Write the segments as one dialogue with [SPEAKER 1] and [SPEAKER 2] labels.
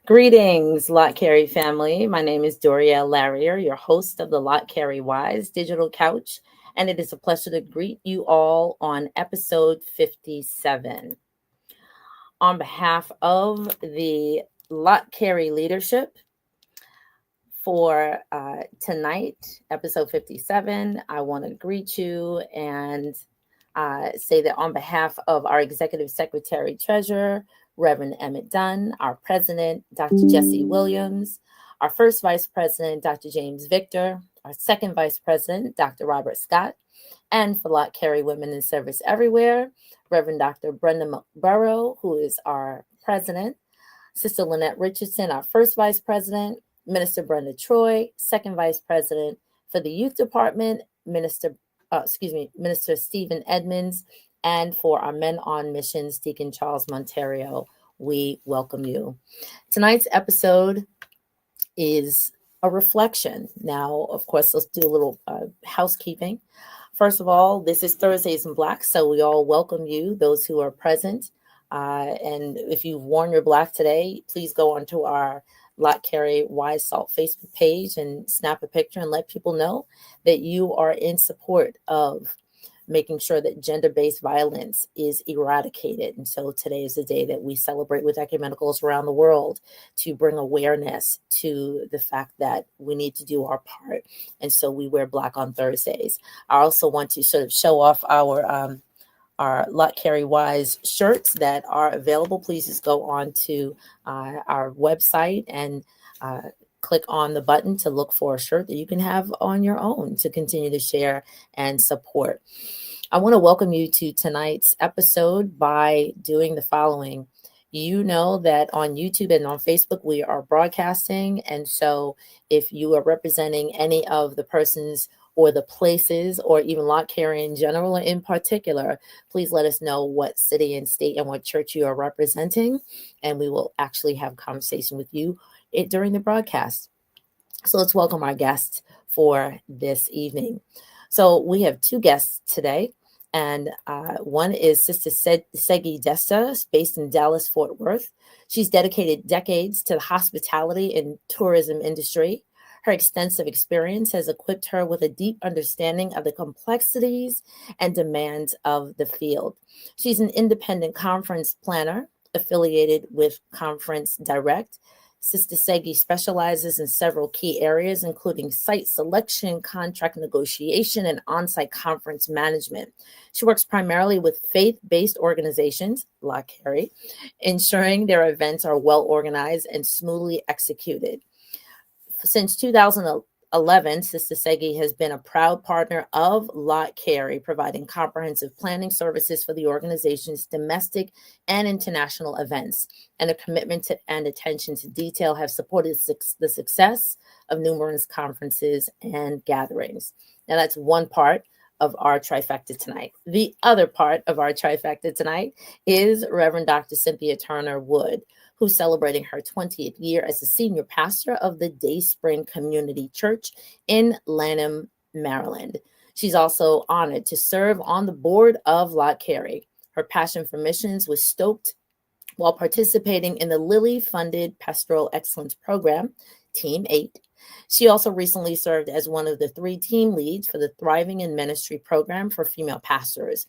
[SPEAKER 1] Greetings, Lott Carey family. My name is Dorielle Larrier, your host of the Lott Carey Wise Digital Couch, and it is a pleasure to greet you all on episode 57. On behalf of the Lott Carey leadership for tonight, episode 57, I want to greet you and say that on behalf of our Executive Secretary Treasurer, Reverend Emmett Dunn, our President, Dr. Jesse Williams, our First Vice President, Dr. James Victor, our Second Vice President, Dr. Robert Scott, and for Lott Carey Women in Service Everywhere, Reverend Dr. Brenda McBurrow, who is our President, Sister Lynette Richardson, our First Vice President, Minister Brenda Troy, Second Vice President for the Youth Department, Minister Stephen Edmonds, and for our Men on Missions, Deacon Charles Monterio. We welcome you. Tonight's episode is a reflection. Now, of course, let's do a little housekeeping. First of all, this is Thursdays in Black, so we all welcome you, those who are present. And if you've worn your black today, please go onto our Lott Carey Wise Salt Facebook page and snap a picture and let people know that you are in support of making sure that gender-based violence is eradicated. And so today is the day that we celebrate with ecumenicals around the world to bring awareness to the fact that we need to do our part. And so we wear black on Thursdays. I also want to sort of show off our Lott Carey Wise shirts that are available. Please just go on to our website and click on the button to look for a shirt that you can have on your own to continue to share and support. I want to welcome you to tonight's episode by doing the following. You know that on YouTube and on Facebook, we are broadcasting. And so if you are representing any of the persons or the places, or even Lott Carey in general or in particular, please let us know what city and state and what church you are representing, and we will actually have a conversation with you during the broadcast. So let's welcome our guests for this evening. So we have two guests today, and one is Sister Segi Desta, based in Dallas, Fort Worth. She's dedicated decades to the hospitality and tourism industry. Her extensive experience has equipped her with a deep understanding of the complexities and demands of the field. She's an independent conference planner affiliated with Conference Direct. Sister Segi specializes in several key areas, including site selection, contract negotiation, and on-site conference management. She works primarily with faith-based organizations, Lott Carey, ensuring their events are well organized and smoothly executed. Since 2011, Sister Segi has been a proud partner of Lott Carey, providing comprehensive planning services for the organization's domestic and international events. And a commitment to and attention to detail have supported the success of numerous conferences and gatherings. Now, that's one part of our trifecta tonight. The other part of our trifecta tonight is Reverend Dr. Cynthia Turner Wood, who's celebrating her 20th year as the senior pastor of the Dayspring Community Church in Lanham, Maryland. She's also honored to serve on the board of Lott Carey. Her passion for missions was stoked while participating in the Lilly-funded Pastoral Excellence Program, Team 8. She also recently served as one of the 3 team leads for the Thriving in Ministry program for female pastors.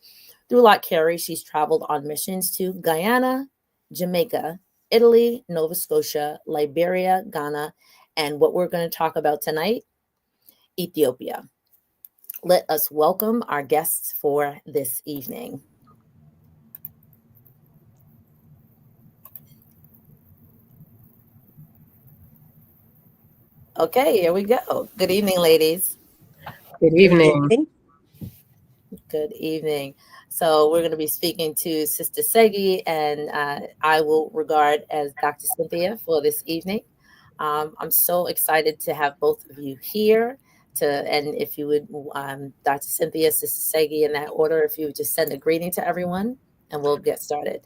[SPEAKER 1] Through Lott Carey, she's traveled on missions to Guyana, Jamaica, Italy, Nova Scotia, Liberia, Ghana, and what we're going to talk about tonight, Ethiopia. Let us welcome our guests for this evening. Okay, here we go. Good evening, ladies.
[SPEAKER 2] Good evening.
[SPEAKER 1] Good evening. So we're going to be speaking to Sister Segi, and I will regard as Dr. Cynthia for this evening. I'm so excited to have both of you here. And if you would, Dr. Cynthia, Sister Segi, in that order, if you would just send a greeting to everyone, and we'll get started.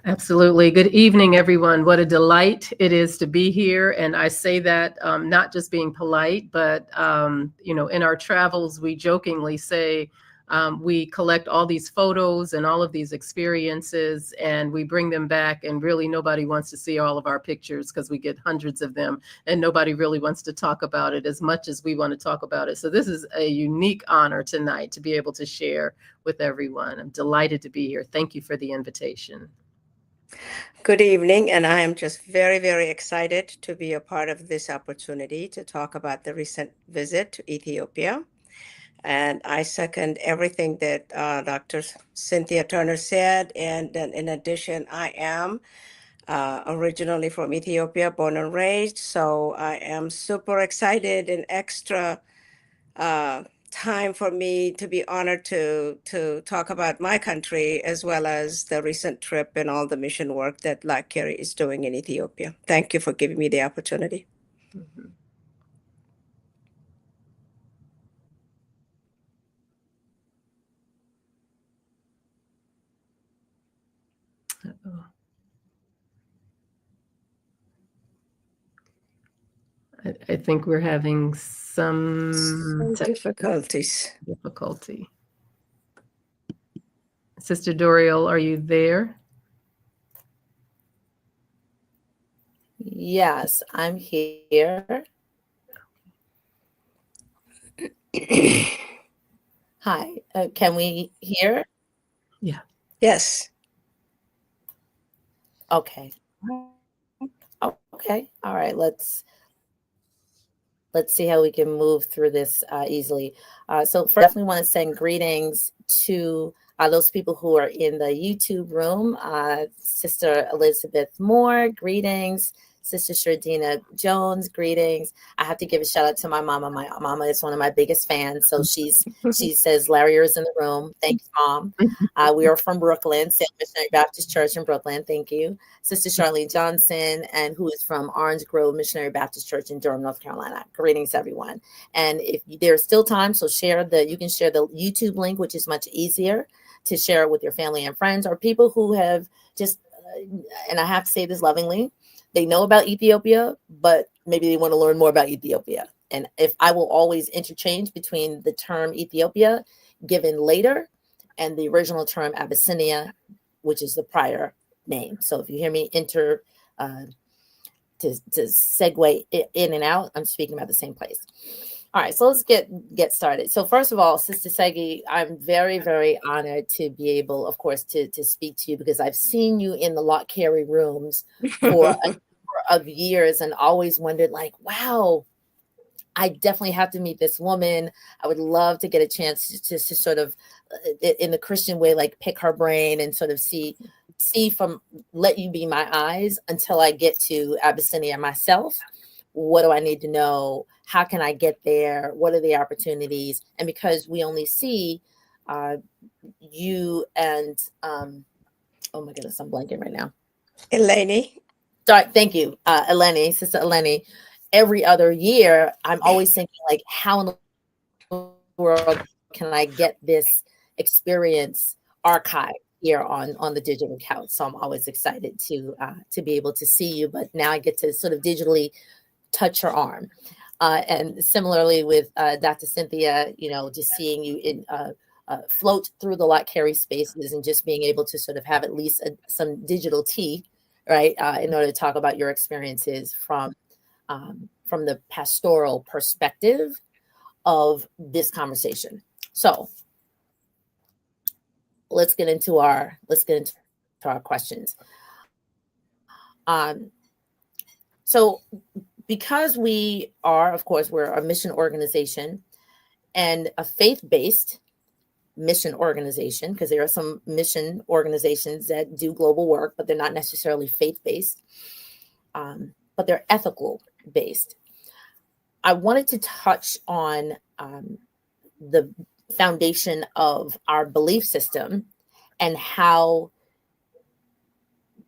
[SPEAKER 2] Absolutely. Good evening, everyone. What a delight it is to be here. And I say that not just being polite, but, in our travels, we jokingly say, We collect all these photos and all of these experiences, and we bring them back, and really nobody wants to see all of our pictures because we get hundreds of them, and nobody really wants to talk about it as much as we want to talk about it. So this is a unique honor tonight to be able to share with everyone. I'm delighted to be here. Thank you for the invitation.
[SPEAKER 3] Good evening, and I am just very, very excited to be a part of this opportunity to talk about the recent visit to Ethiopia. And I second everything that Dr. Cynthia Turner said. And then in addition, I am originally from Ethiopia, born and raised. So I am super excited and extra time for me to be honored to talk about my country, as well as the recent trip and all the mission work that Lott Carey is doing in Ethiopia. Thank you for giving me the opportunity.
[SPEAKER 2] Mm-hmm. I think we're having some
[SPEAKER 3] difficulties.
[SPEAKER 2] Sister Doriel, are you there?
[SPEAKER 1] Yes, I'm here. Hi, can we hear?
[SPEAKER 2] Yeah.
[SPEAKER 3] Yes.
[SPEAKER 1] Okay. Okay. All right. Let's see how we can move through this easily. So first, I definitely want to send greetings to those people who are in the YouTube room. Sister Elizabeth Moore, greetings. Sister Shardina Jones, greetings. I have to give a shout out to my mama. My mama is one of my biggest fans. So she says, Larry is in the room. Thanks, Mom. We are from Brooklyn, St. Missionary Baptist Church in Brooklyn. Thank you. Sister Charlene Johnson, and who is from Orange Grove Missionary Baptist Church in Durham, North Carolina. Greetings, everyone. And if there's still time, so you can share the YouTube link, which is much easier to share it with your family and friends, or people who have just, and I have to say this lovingly, they know about Ethiopia, but maybe they want to learn more about Ethiopia. And if I will always interchange between the term Ethiopia given later and the original term Abyssinia, which is the prior name. So if you hear me enter to segue in and out, I'm speaking about the same place. All right, so let's get started. So first of all, Sister Segi, I'm very, very honored to be able, of course, to speak to you, because I've seen you in the Lott Carey rooms for a number of years and always wondered, like, wow, I definitely have to meet this woman. I would love to get a chance to sort of, in the Christian way, like pick her brain and sort of see from, let you be my eyes until I get to Abyssinia myself. What do I need to know? How can I get there? What are the opportunities? And because we only see you and, oh my goodness, I'm blanking right now.
[SPEAKER 3] Eleni.
[SPEAKER 1] Sorry, thank you, Eleni, Sister Eleni. Every other year, I'm always thinking, like, how in the world can I get this experience archived here on the digital couch? So I'm always excited to be able to see you, but now I get to sort of digitally touch your arm. And similarly with Dr. Cynthia, just seeing you in float through the Lott Carey spaces and just being able to sort of have at least some digital tea, right, in order to talk about your experiences from the pastoral perspective of this conversation. So let's get into our questions. So because we are, of course, we're a mission organization and a faith-based mission organization, because there are some mission organizations that do global work, but they're not necessarily faith-based, but they're ethical-based. I wanted to touch on the foundation of our belief system and how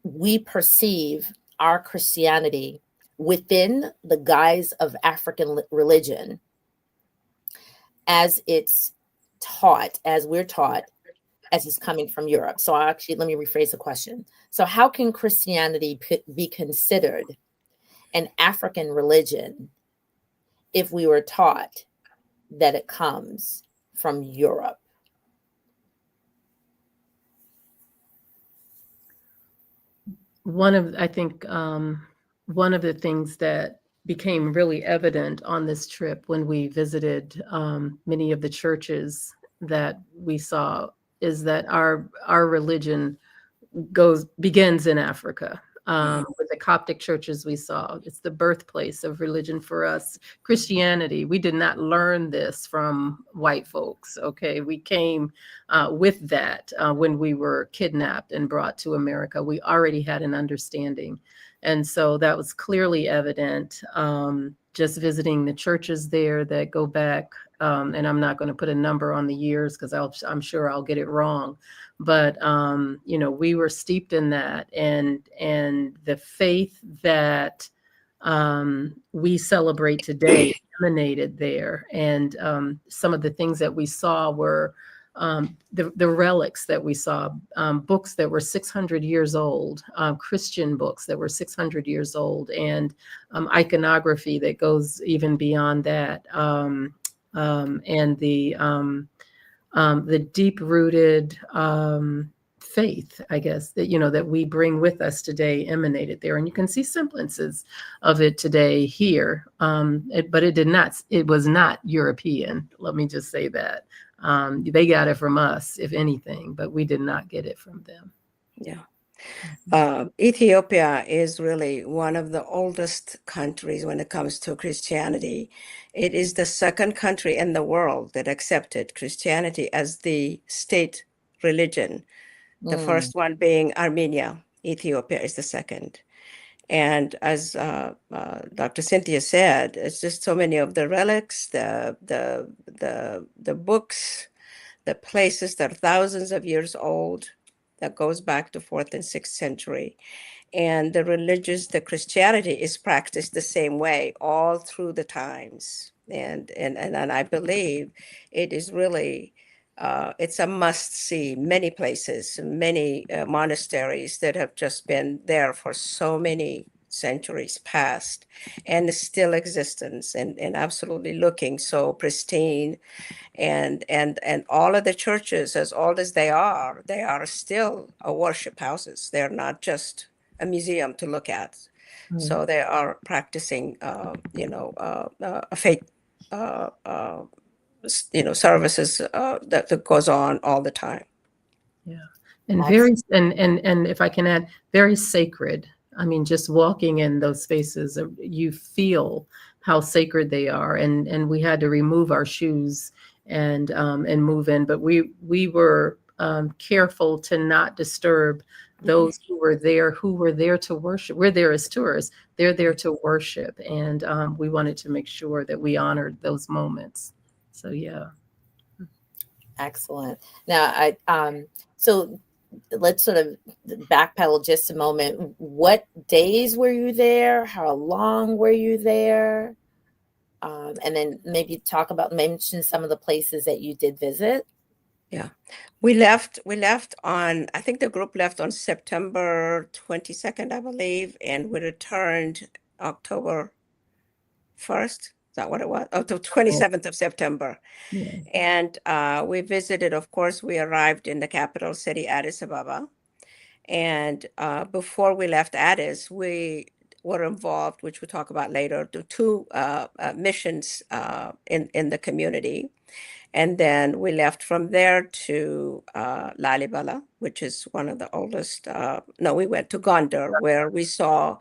[SPEAKER 1] we perceive our Christianity within the guise of African religion as it's taught, as we're taught, as it's coming from Europe. So actually, let me rephrase the question. So how can Christianity be considered an African religion if we were taught that it comes from Europe?
[SPEAKER 2] one of the things that became really evident on this trip when we visited many of the churches that we saw is that our religion begins in Africa. With the Coptic churches we saw, it's the birthplace of religion for us. Christianity, we did not learn this from white folks. Okay, we came with that when we were kidnapped and brought to America. We already had an understanding, and so that was clearly evident. Just visiting the churches there that go back, and I'm not going to put a number on the years because I'm sure I'll get it wrong. But we were steeped in that, and the faith that we celebrate today emanated there. And some of the things that we saw were the relics that we saw, books that were 600 years old, Christian books that were 600 years old, and iconography that goes even beyond that, and the deep-rooted faith, I guess, that we bring with us today emanated there. And you can see semblances of it today here, but it was not European. Let me just say that. They got it from us, if anything, but we did not get it from them.
[SPEAKER 3] Yeah. Ethiopia is really one of the oldest countries when it comes to Christianity. It is the second country in the world that accepted Christianity as the state religion. The first one being Armenia. Ethiopia is the second. And as Dr. Cynthia said, it's just so many of the relics, the books, the places that are thousands of years old, that goes back to 4th and 6th century. And the Christianity is practiced the same way all through the times. And I believe it is really, it's a must-see. Many places, many monasteries that have just been there for so many centuries past and still existence and absolutely looking so pristine. And all of the churches, as old as they are still worship houses. They're not just a museum to look at. So they are practicing, a faith, services that goes on all the time.
[SPEAKER 2] Yeah, and very, and if I can add, very sacred. I mean, just walking in those spaces, you feel how sacred they are. And we had to remove our shoes and move in, but we were careful to not disturb those who were there to worship. We're there as tourists. They're there to worship, and we wanted to make sure that we honored those moments. So yeah.
[SPEAKER 1] Excellent. Now, so let's sort of backpedal just a moment. What days were you there? How long were you there? And then maybe mention some of the places that you did visit.
[SPEAKER 3] Yeah, we left on, I think the group left on September 22nd, I believe, and we returned October 1st. Is that what it was? Oh, the 27th of September.
[SPEAKER 2] Yeah.
[SPEAKER 3] And we visited, of course, we arrived in the capital city, Addis Ababa. And before we left Addis, we were involved, which we'll talk about later, to two missions in the community. And then we left from there to Lalibela, which is one of the oldest. We went to Gondar, where we saw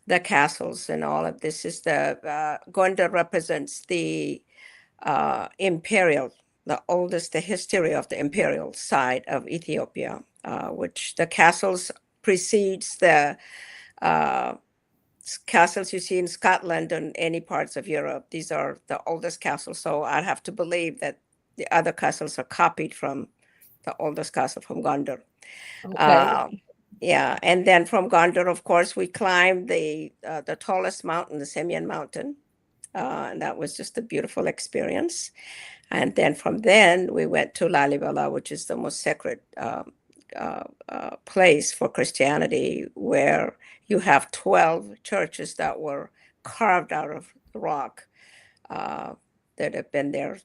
[SPEAKER 3] the castles and all of this. Gondar represents the imperial, the history of the imperial side of Ethiopia, which the castles precedes the castles you see in Scotland and any parts of Europe. These are the oldest castles. So I'd have to believe that the other castles are copied from the oldest castle from Gondar.
[SPEAKER 1] Okay.
[SPEAKER 3] Yeah, and then from Gondar, of course, we climbed the tallest mountain, the Semyon Mountain, and that was just a beautiful experience. And then from then we went to Lalibela, which is the most sacred place for Christianity, where you have 12 churches that were carved out of the rock that have been there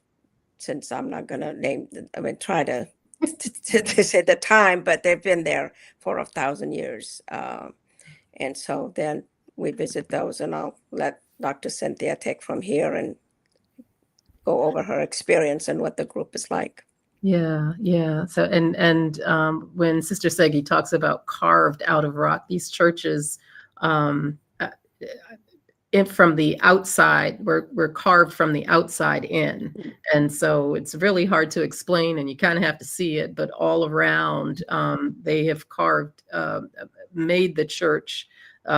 [SPEAKER 3] since, I'm not going to try to say the time, but they've been there for 1,000 years. And so then we visit those, and I'll let Dr. Cynthia take from here and go over her experience and what the group is like.
[SPEAKER 2] Yeah, yeah. So when Sister Segi talks about carved out of rock, these churches from the outside, we're carved from the outside in. And so it's really hard to explain, and you kind of have to see it, but all around they have carved, made the church,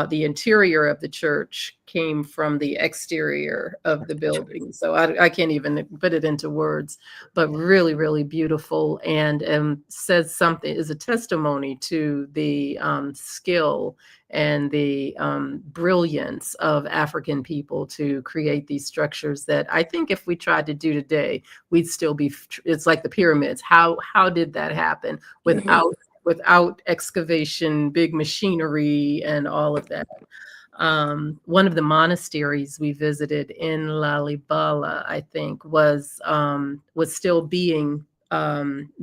[SPEAKER 2] the interior of the church came from the exterior of the building. So I can't even put it into words, but really, really beautiful, and says something, is a testimony to the skill and the brilliance of African people to create these structures that I think if we tried to do today, we'd still be, it's like the pyramids. How did that happen without excavation, big machinery, and all of that? One of the monasteries we visited in Lalibela, I think, was still being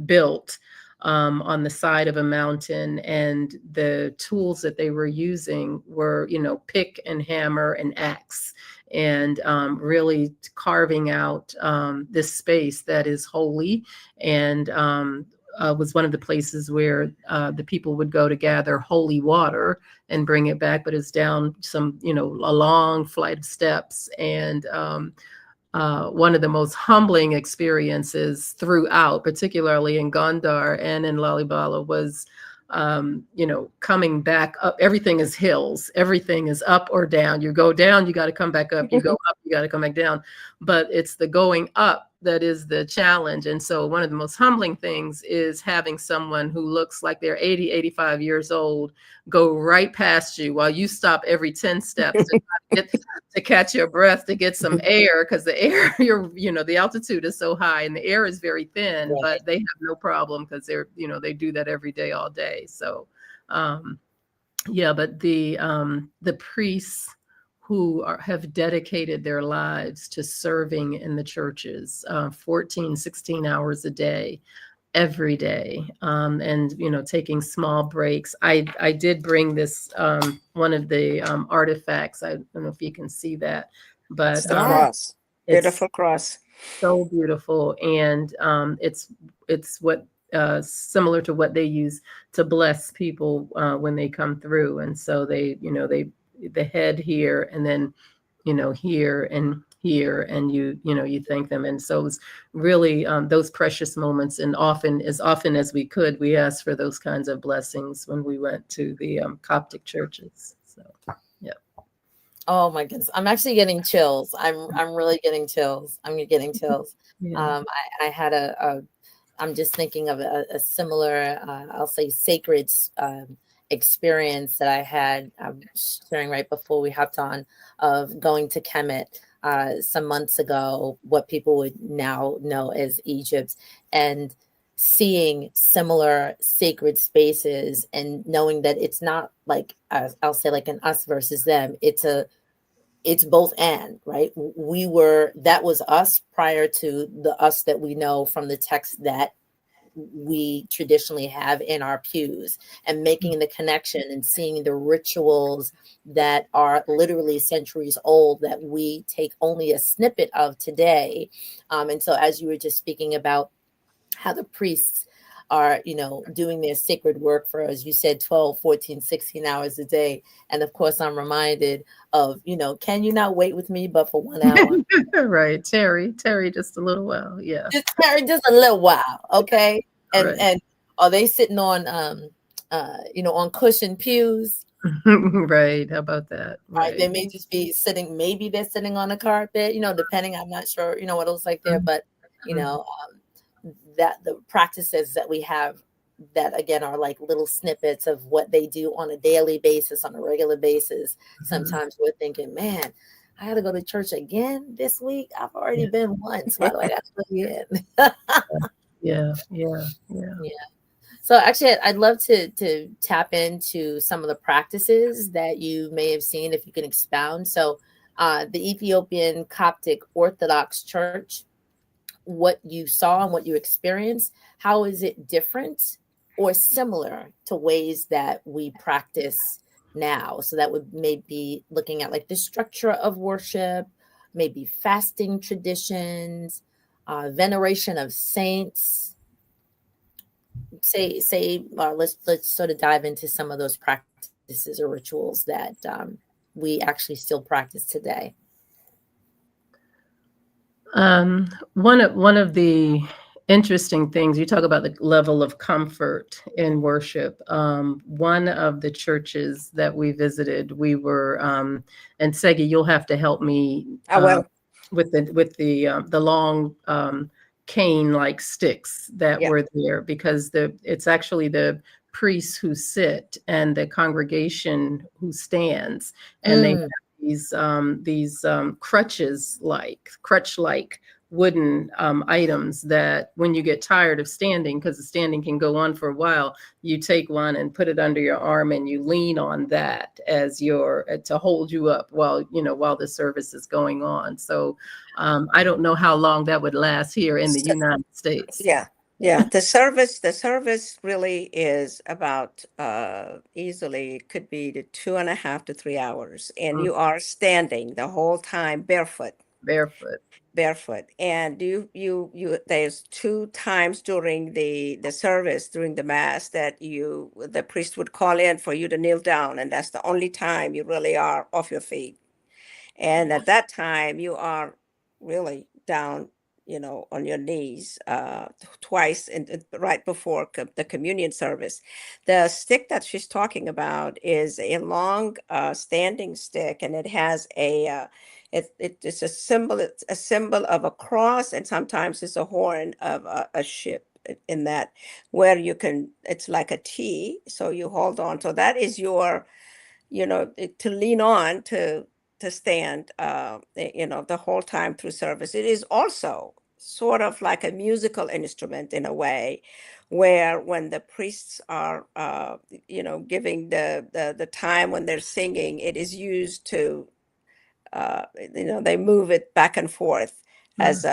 [SPEAKER 2] built on the side of a mountain, and the tools that they were using were, pick and hammer and axe, and really carving out this space that is holy, and was one of the places where the people would go to gather holy water and bring it back, but it's down some, a long flight of steps. And one of the most humbling experiences throughout, particularly in Gondar and in Lalibela, was, coming back up. Everything is hills. Everything is up or down. You go down, you got to come back up. You go up, you got to come back down. But it's the going up that is the challenge. And so one of the most humbling things is having someone who looks like they're 80, 85 years old go right past you while you stop every 10 steps to catch your breath, to get some air, because the air, the altitude is so high and the air is very thin, right. But they have no problem because they're, they do that every day, all day. So, but the priests who have dedicated their lives to serving in the churches, 14, 16 hours a day, every day, and, taking small breaks. I did bring this, one of the artifacts. I don't know if you can see that, but
[SPEAKER 3] cross. Beautiful cross.
[SPEAKER 2] So beautiful. And it's what similar to what they use to bless people when they come through. And so they the head here, and then, here and here, and you thank them. And so it was really those precious moments. And as often as we could, we asked for those kinds of blessings when we went to the Coptic churches. So, yeah.
[SPEAKER 1] Oh my goodness. I'm actually getting chills. I'm really getting chills. I'm getting chills. Yeah. I had I'm just thinking of a similar, I'll say sacred experience that I had sharing right before we hopped on, of going to Kemet some months ago, what people would now know as Egypt, and seeing similar sacred spaces and knowing that it's not like, I'll say like an us versus them. It's both and, right? That was us prior to the us that we know from the text that we traditionally have in our pews, and making the connection and seeing the rituals that are literally centuries old that we take only a snippet of today. And so as you were just speaking about how the priests are, doing their sacred work for, as you said, 12, 14, 16 hours a day. And of course, I'm reminded of, can you not wait with me but for 1 hour?
[SPEAKER 2] Right. Terry, just a little while. Yeah.
[SPEAKER 1] Just a little while. Okay. And right. And are they sitting on, on cushioned pews?
[SPEAKER 2] Right. How about that?
[SPEAKER 1] Right. They may just be sitting, maybe they're sitting on a carpet, depending, I'm not sure, what it looks like there, but, that the practices that we have that again are like little snippets of what they do on a daily basis, on a regular basis. Sometimes we're thinking, man, I gotta go to church again this week. I've already been once. Why do I have to go again?
[SPEAKER 2] Yeah.
[SPEAKER 1] So actually, I'd love to tap into some of the practices that you may have seen, if you can expound. So the Ethiopian Coptic Orthodox Church, what you saw and what you experienced, how is it different or similar to ways that we practice now. So that would maybe looking at like the structure of worship, maybe fasting traditions, veneration of saints. Let's sort of dive into some of those practices or rituals that we actually still practice today.
[SPEAKER 2] One of the interesting things, you talk about the level of comfort in worship. One of the churches that we visited, we were, and Segi, you'll have to help me with the long cane-like sticks that were there, because it's actually the priests who sit and the congregation who stands, and they have these crutch-like wooden items that when you get tired of standing, because the standing can go on for a while, you take one and put it under your arm and you lean on that as to hold you up while the service is going on. So I don't know how long that would last here in the United States.
[SPEAKER 3] Yeah, the service really is about easily could be to 2.5 to 3 hours, and you are standing the whole time barefoot. And you there's 2 times during the service, during the mass, that the priest would call in for you to kneel down, and that's the only time you really are off your feet. And at that time you are really down, on your knees twice right before the communion service. The stick that she's talking about is a long standing stick, and it has it's a symbol. It's a symbol of a cross, and sometimes it's a horn of a ship in that, where it's like a T, so you hold on. So that is your, to lean on to stand, the whole time through service. It is also sort of like a musical instrument in a way, where when the priests are, giving the time when they're singing, it is used to, they move it back and forth as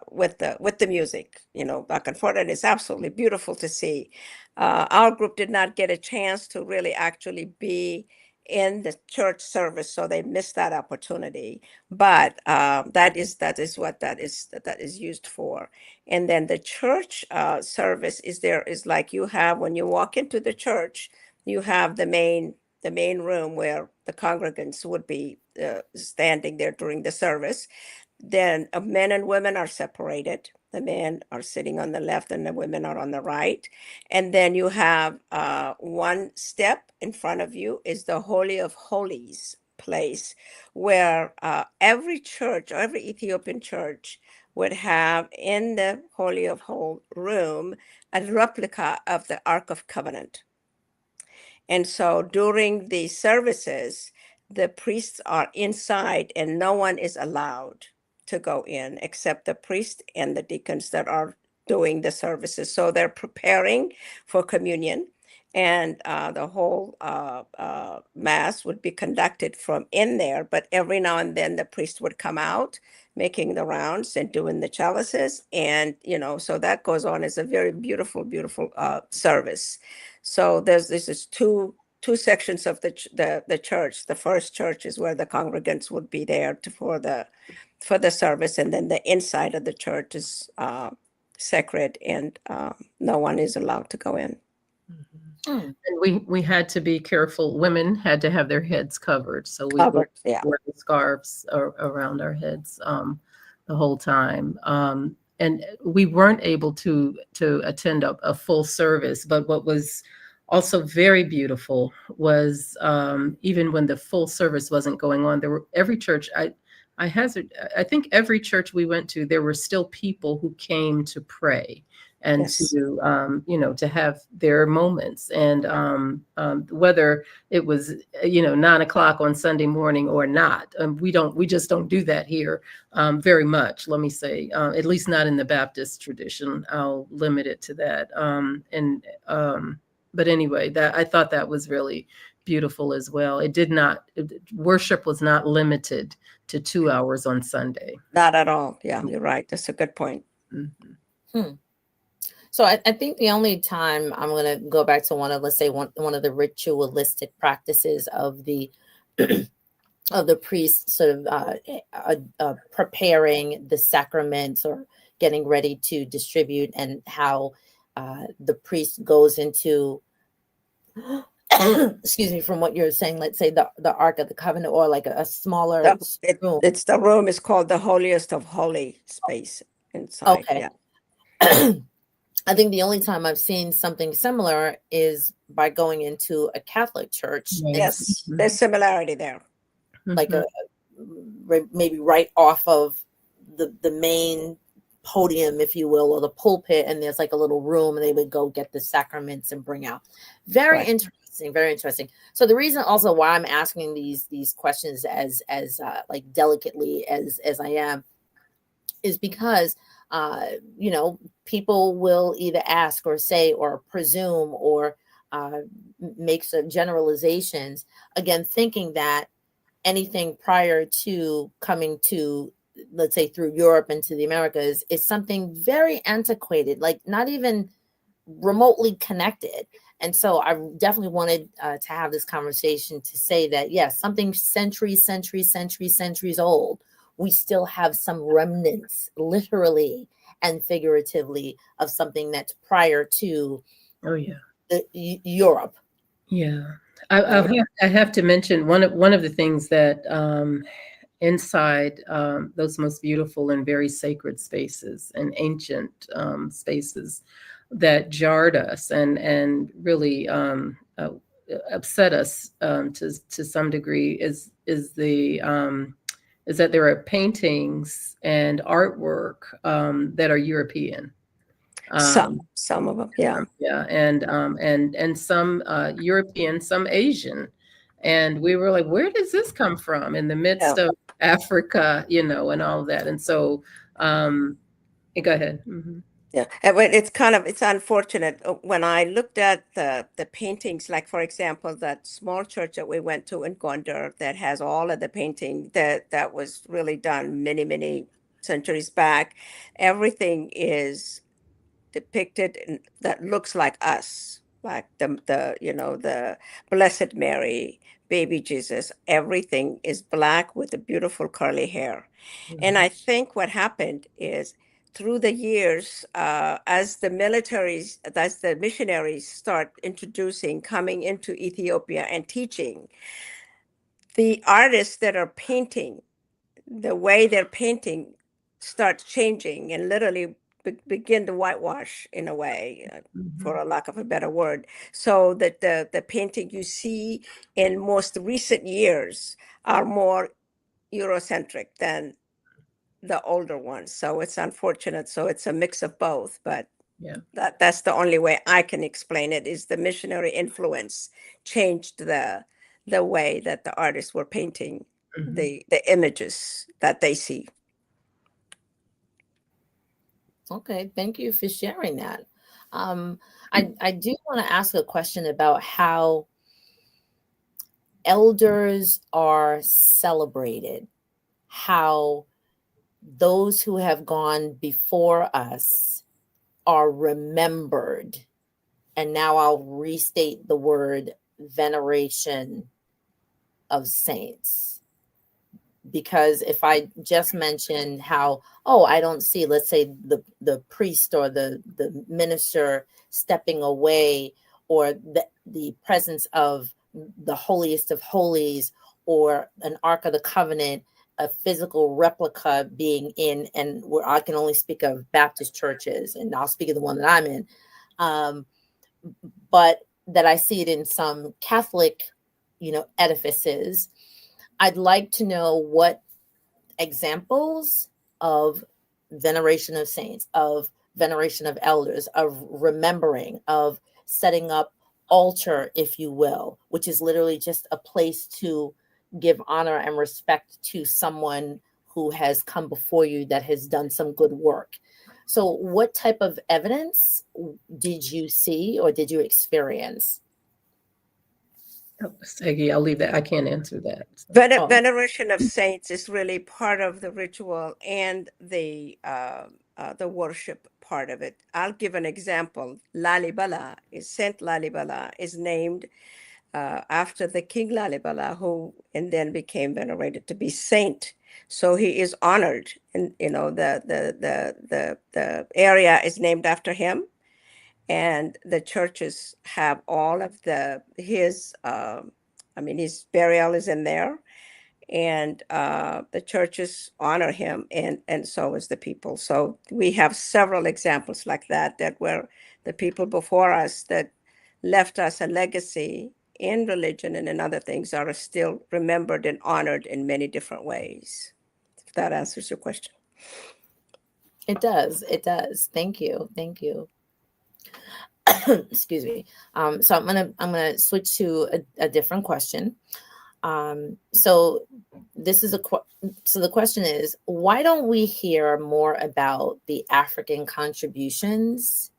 [SPEAKER 3] with the music, back and forth, and it's absolutely beautiful to see. Our group did not get a chance to really actually be in the church service, so they missed that opportunity. But that is what that is used for. And then the church service is like, you have, when you walk into the church, you have the main room where the congregants would be standing there during the service. Then men and women are separated. The men are sitting on the left and the women are on the right. And then you have one step in front of you is the Holy of Holies place, where every church, or every Ethiopian church, would have in the Holy of Holies room a replica of the Ark of Covenant. And so during the services, the priests are inside and no one is allowed to go in except the priest and the deacons that are doing the services. So they're preparing for communion, and the whole mass would be conducted from in there. But every now and then the priest would come out, making the rounds and doing the chalices. And, so that goes on as a very beautiful, beautiful service. So this is two sections of the church. The first church is where the congregants would be there for the service, and then the inside of the church is sacred, and no one is allowed to go in.
[SPEAKER 2] And we had to be careful. Women had to have their heads covered, so we wore the scarves around our heads the whole time. And we weren't able to attend a full service, but what was also very beautiful was even when the full service wasn't going on, every church, I think every church we went to, there were still people who came to pray and to have their moments. And whether it was 9:00 on Sunday morning or not, we just don't do that here very much. Let me say, at least not in the Baptist tradition. I'll limit it to that. But anyway, I thought that was really beautiful as well. Worship was not limited to 2 hours on Sunday.
[SPEAKER 3] Not at all. Yeah, you're right. That's a good point.
[SPEAKER 2] Mm-hmm.
[SPEAKER 1] So I think the only time I'm going to go back to one of, let's say, one of the ritualistic practices of the of the priest sort of preparing the sacraments or getting ready to distribute, and how the priest goes into excuse me, from what you're saying, let's say the Ark of the Covenant, or like a smaller room.
[SPEAKER 3] It's the room is called the holiest of holy space inside.
[SPEAKER 1] Okay.
[SPEAKER 3] Yeah.
[SPEAKER 1] I think the only time I've seen something similar is by going into a Catholic church.
[SPEAKER 3] Yes, there's similarity there.
[SPEAKER 1] Like maybe right off of the main podium, if you will, or the pulpit, and there's like a little room, and they would go get the sacraments and bring out. Very interesting, very interesting. So the reason also why I'm asking these questions as like delicately as I am is because people will either ask or say or presume or make some generalizations, again, thinking that anything prior to coming to, let's say, through Europe into the Americas is something very antiquated, like not even remotely connected. And so I definitely wanted to have this conversation to say that, yes, something centuries old, we still have some remnants, literally and figuratively, of something that's prior to Europe.
[SPEAKER 2] Yeah. I have to mention one of the things that inside those most beautiful and very sacred spaces and ancient spaces that jarred us and really upset us to some degree is that there are paintings and artwork that are European.
[SPEAKER 3] Some of them, yeah,
[SPEAKER 2] and some European, some Asian, and we were like, where does this come from in the midst of Africa, and all of that? And so, go ahead. Mm-hmm.
[SPEAKER 3] Yeah, it's unfortunate when I looked at the paintings, like for example, that small church that we went to in Gondar that has all of the painting that was really done many centuries back. Everything is depicted that looks like us, like the Blessed Mary, baby Jesus. Everything is black with the beautiful curly hair. Mm-hmm. And I think what happened is, through the years, as the missionaries start coming into Ethiopia and teaching, the artists that are painting, the way they're painting starts changing and literally begin to whitewash in a way, for a lack of a better word. So that the painting you see in most recent years are more Eurocentric than the older ones. So it's unfortunate. So it's a mix of both, but that's the only way I can explain it, is the missionary influence changed the way that the artists were painting the images that they see.
[SPEAKER 1] Okay, thank you for sharing that. I do want to ask a question about how elders are celebrated, how those who have gone before us are remembered. And now I'll restate the word veneration of saints. Because if I just mention how, I don't see, let's say, the priest or the minister stepping away, or the presence of the holiest of holies, or an Ark of the Covenant, a physical replica being in, and where I can only speak of Baptist churches, and I'll speak of the one that I'm in, but that I see it in some Catholic, edifices. I'd like to know what examples of veneration of saints, of veneration of elders, of remembering, of setting up altar, if you will, which is literally just a place to give honor and respect to someone who has come before you that has done some good work. So what type of evidence did you see or did you experience?
[SPEAKER 2] Segi, I'll leave that. I can't answer that.
[SPEAKER 3] Veneration of saints is really part of the ritual and the the worship part of it. I'll give an example. Lalibela, Saint Lalibela, is named after the King Lalibela, who and then became venerated to be saint. So he is honored, and the area is named after him, and the churches have all of his burial is in there, and the churches honor him, and so is the people. So we have several examples like that where the people before us that left us a legacy in religion and in other things are still remembered and honored in many different ways. If that answers your question.
[SPEAKER 1] It does. It does. Thank you. Thank you. Excuse me. So I'm gonna switch to a different question. So the question is, why don't we hear more about the African contributions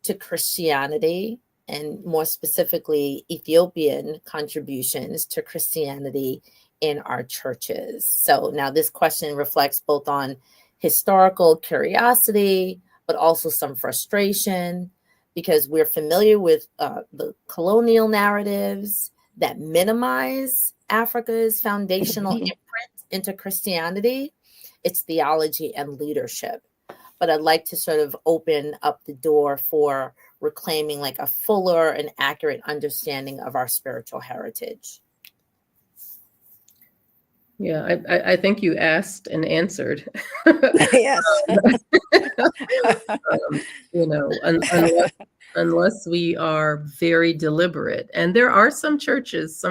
[SPEAKER 1] to Christianity, and more specifically, Ethiopian contributions to Christianity in our churches? So now this question reflects both on historical curiosity, but also some frustration, because we're familiar with the colonial narratives that minimize Africa's foundational imprint into Christianity, its theology and leadership. But I'd like to sort of open up the door for reclaiming like a fuller and accurate understanding of our spiritual heritage.
[SPEAKER 2] Yeah, I think you asked and answered.
[SPEAKER 3] Yes.
[SPEAKER 2] Unless we are very deliberate, and there are some churches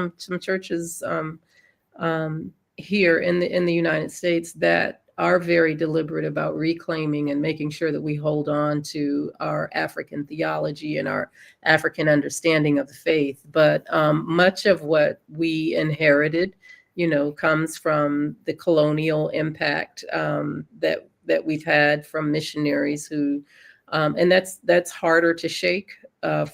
[SPEAKER 2] here in the United States that are very deliberate about reclaiming and making sure that we hold on to our African theology and our African understanding of the faith. But much of what we inherited, comes from the colonial impact that we've had from missionaries who, and that's harder to shake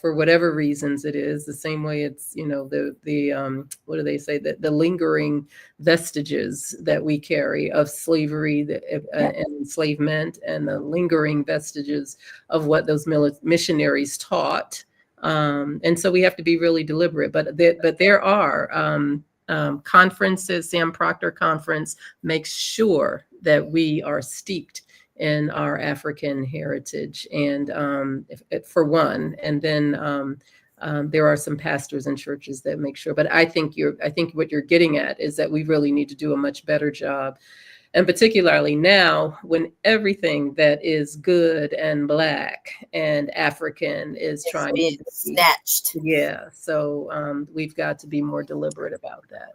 [SPEAKER 2] for whatever reasons it is. The same way it's, the what do they say, the lingering vestiges that we carry of slavery and enslavement, and the lingering vestiges of what those missionaries taught. And so we have to be really deliberate. But there are conferences. Sam Proctor Conference makes sure that we are steeped in our African heritage, and for one, and then there are some pastors and churches that make sure. But I think what you're getting at is that we really need to do a much better job, and particularly now when everything that is good and Black and African is trying to be
[SPEAKER 1] snatched.
[SPEAKER 2] Yeah, so we've got to be more deliberate about that.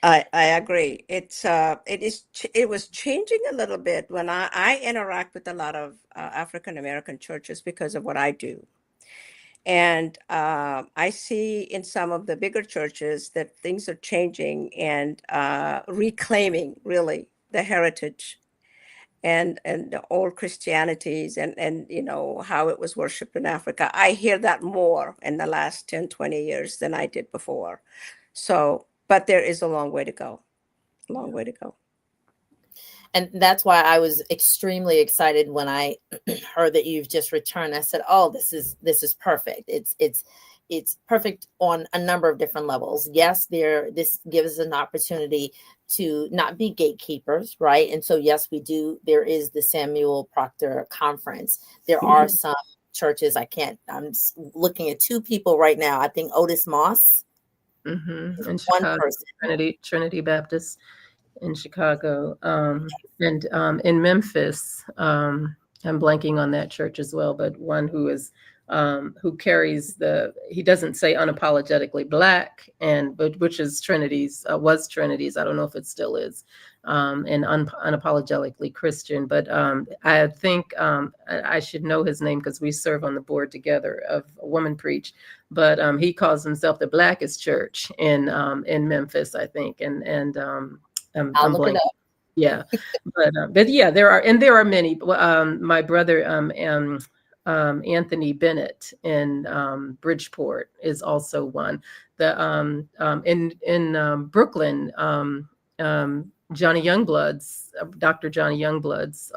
[SPEAKER 3] I agree. It was changing a little bit when I interact with a lot of African American churches because of what I do. And I see in some of the bigger churches that things are changing and reclaiming really the heritage and the old Christianities and how it was worshipped in Africa. I hear that more in the last 10, 20 years than I did before. So, but there is a long way to go. Long way to go.
[SPEAKER 1] And that's why I was extremely excited when I heard that you've just returned. I said, "Oh, this is perfect. It's perfect on a number of different levels." Yes, this gives us an opportunity to not be gatekeepers, right? And so, yes, we do. There is the Samuel Proctor Conference. There are some churches. I'm looking at two people right now. I think Otis Moss.
[SPEAKER 2] In Chicago, Trinity Baptist in Chicago, and in Memphis, I'm blanking on that church as well, but one who is who carries he doesn't say unapologetically Black, but which is Trinity's, was Trinity's, I don't know if it still is, and unapologetically Christian. But I think I should know his name because we serve on the board together of Woman Preach. But he calls himself the Blackest Church in Memphis, I think, and
[SPEAKER 1] I'll look it up.
[SPEAKER 2] Yeah, but yeah, there are many. My brother Anthony Bennett in Bridgeport is also one. In Brooklyn, Johnny Youngblood's, Dr. Johnny Youngblood's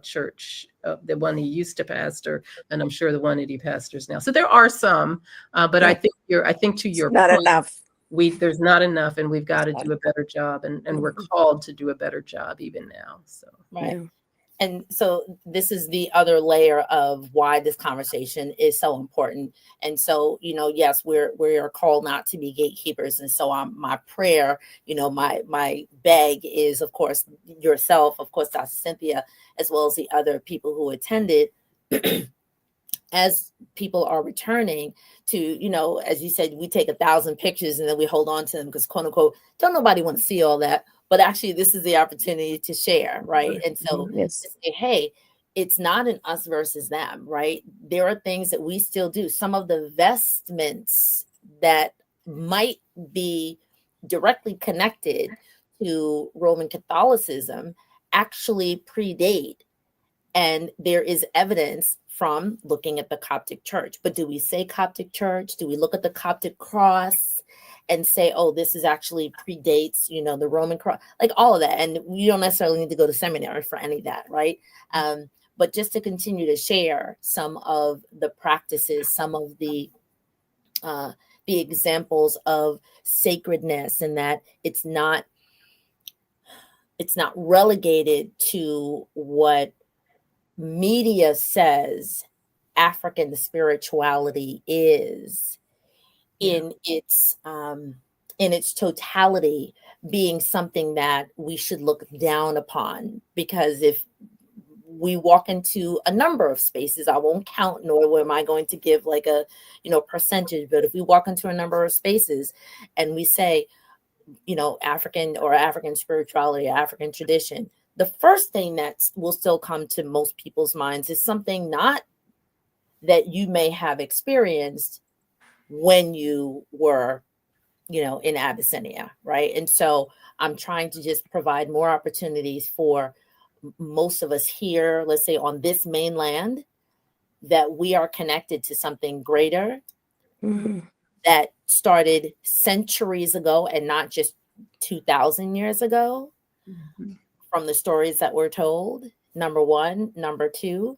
[SPEAKER 2] church, the one he used to pastor, and I'm sure the one that he pastors now. So there are some, but I think to your
[SPEAKER 3] not
[SPEAKER 2] point,
[SPEAKER 3] enough.
[SPEAKER 2] there's not enough, and we've got to do a better job, and we're called to do a better job even now. So
[SPEAKER 1] right. Yeah. And so this is the other layer of why this conversation is so important. And so, yes, we're called not to be gatekeepers. And so my prayer, my beg is, of course, yourself, of course, Dr. Cynthia, as well as the other people who attended, as people are returning to, as you said, we take 1,000 pictures and then we hold on to them because, quote unquote, don't nobody want to see all that. But actually, this is the opportunity to share, right? And so to say, hey, it's not an us versus them, right? There are things that we still do. Some of the vestments that might be directly connected to Roman Catholicism actually predate. And there is evidence from looking at the Coptic Church. But do we say Coptic Church? Do we look at the Coptic cross and say, oh, this is actually predates, the Roman cross, like all of that? And you don't necessarily need to go to seminary for any of that, right? But just to continue to share some of the practices, some of the examples of sacredness, and that it's not relegated to what media says African spirituality is in its totality, being something that we should look down upon. Because if we walk into a number of spaces, I won't count, nor am I going to give like a percentage, but if we walk into a number of spaces and we say, African spirituality, African tradition, the first thing that will still come to most people's minds is something not that you may have experienced when you were, in Abyssinia, right? And so I'm trying to just provide more opportunities for most of us here, let's say on this mainland, that we are connected to something greater that started centuries ago and not just 2,000 years ago. From the stories that we're told, number one. Number two,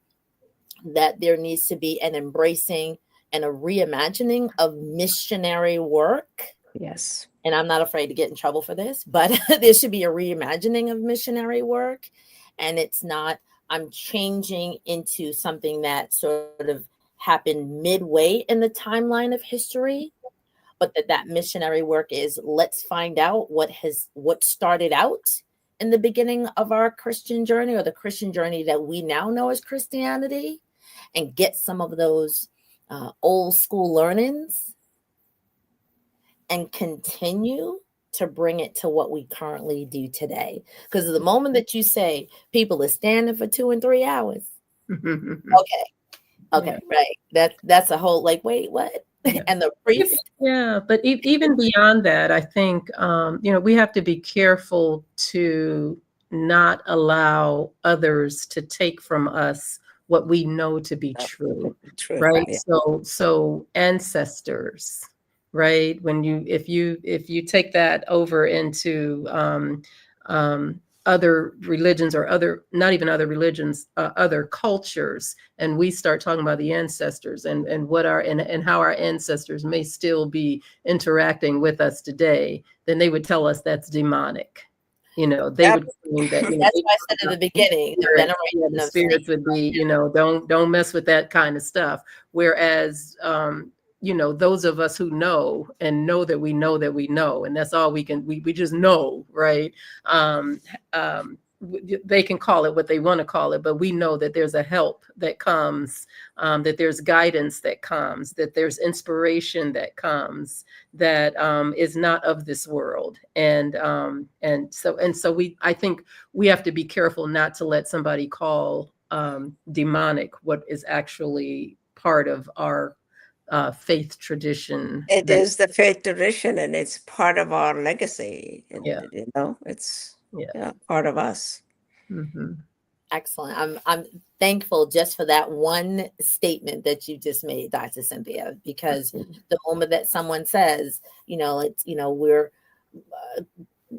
[SPEAKER 1] that there needs to be an embracing and a reimagining of missionary work.
[SPEAKER 3] Yes.
[SPEAKER 1] And I'm not afraid to get in trouble for this, but there should be a reimagining of missionary work. And it's not, I'm changing into something that sort of happened midway in the timeline of history, but that missionary work is, let's find out what started out in the beginning of our Christian journey, or the Christian journey that we now know as Christianity, and get some of those old school learnings and continue to bring it to what we currently do today. Because the moment that you say people are standing for 2 and 3 hours, okay, right, that's a whole like, wait, what? And the priest.
[SPEAKER 2] Yeah, but even beyond that, I think we have to be careful to not allow others to take from us what we know to be true, right? Yeah. So ancestors, right? If you take that over into other religions, or not even other religions, other cultures, and we start talking about the ancestors and how our ancestors may still be interacting with us today, then they would tell us that's demonic. They would claim that.
[SPEAKER 1] That's why I said at the beginning,
[SPEAKER 2] the spirits would be, don't mess with that kind of stuff. Whereas, those of us who know that we know that we know, and that's all we can, we just know, right? They can call it what they want to call it, but we know that there's a help that comes, that there's guidance that comes, that there's inspiration that comes, that is not of this world. And so I think we have to be careful not to let somebody call demonic what is actually part of our faith tradition.
[SPEAKER 3] It is the faith tradition, and it's part of our legacy. It's part of us.
[SPEAKER 2] Mm-hmm.
[SPEAKER 1] Excellent. I'm thankful just for that one statement that you just made, Dr. Cynthia, because the moment that someone says, we're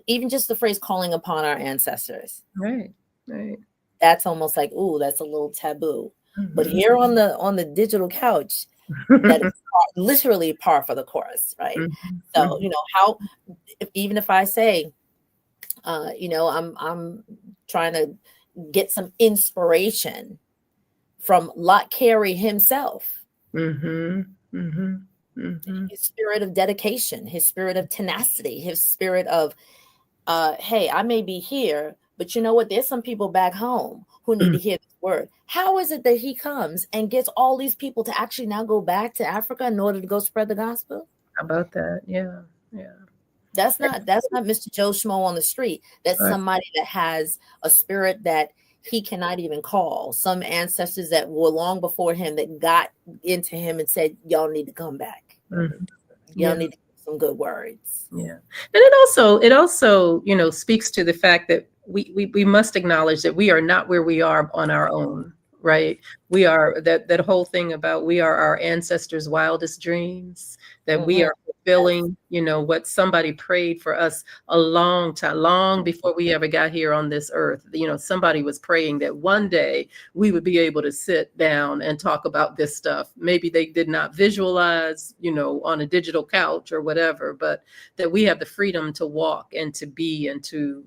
[SPEAKER 1] even just the phrase calling upon our ancestors.
[SPEAKER 2] Right.
[SPEAKER 1] That's almost like, ooh, that's a little taboo.
[SPEAKER 2] Mm-hmm.
[SPEAKER 1] But here on the digital couch, that is literally par for the course, right?
[SPEAKER 2] Mm-hmm.
[SPEAKER 1] So, how, even if I say, I'm trying to get some inspiration from Lott Carey himself.
[SPEAKER 2] Mm-hmm. Mm-hmm. Mm-hmm.
[SPEAKER 1] His spirit of dedication, his spirit of tenacity, his spirit of, hey, I may be here, but you know what? There's some people back home who need to hear this word. How is it that he comes and gets all these people to actually now go back to Africa in order to go spread the gospel?
[SPEAKER 2] How about that? Yeah.
[SPEAKER 1] That's not Mr. Joe Schmo on the street. That's
[SPEAKER 2] Right.
[SPEAKER 1] somebody that has a spirit that he cannot even call. Some ancestors that were long before him that got into him and said, y'all need to come back.
[SPEAKER 2] Mm-hmm.
[SPEAKER 1] Y'all need to get some good words.
[SPEAKER 2] Yeah. And it also, speaks to the fact that we must acknowledge that we are not where we are on our own, right? We are that whole thing about we are our ancestors' wildest dreams, that we are fulfilling, what somebody prayed for us a long time, long before we ever got here on this earth. Somebody was praying that one day we would be able to sit down and talk about this stuff. Maybe they did not visualize, on a digital couch or whatever, but that we have the freedom to walk and to be and to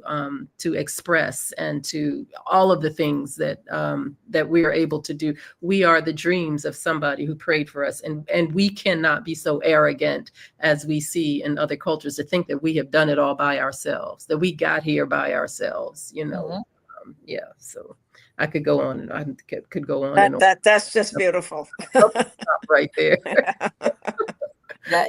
[SPEAKER 2] express and to all of the things that we are able to do. We are the dreams of somebody who prayed for us, and we cannot be so arrogant as we see in other cultures to think that we have done it all by ourselves, that we got here by ourselves. So I could go on and I could go on.
[SPEAKER 3] That's just beautiful.
[SPEAKER 2] Right there.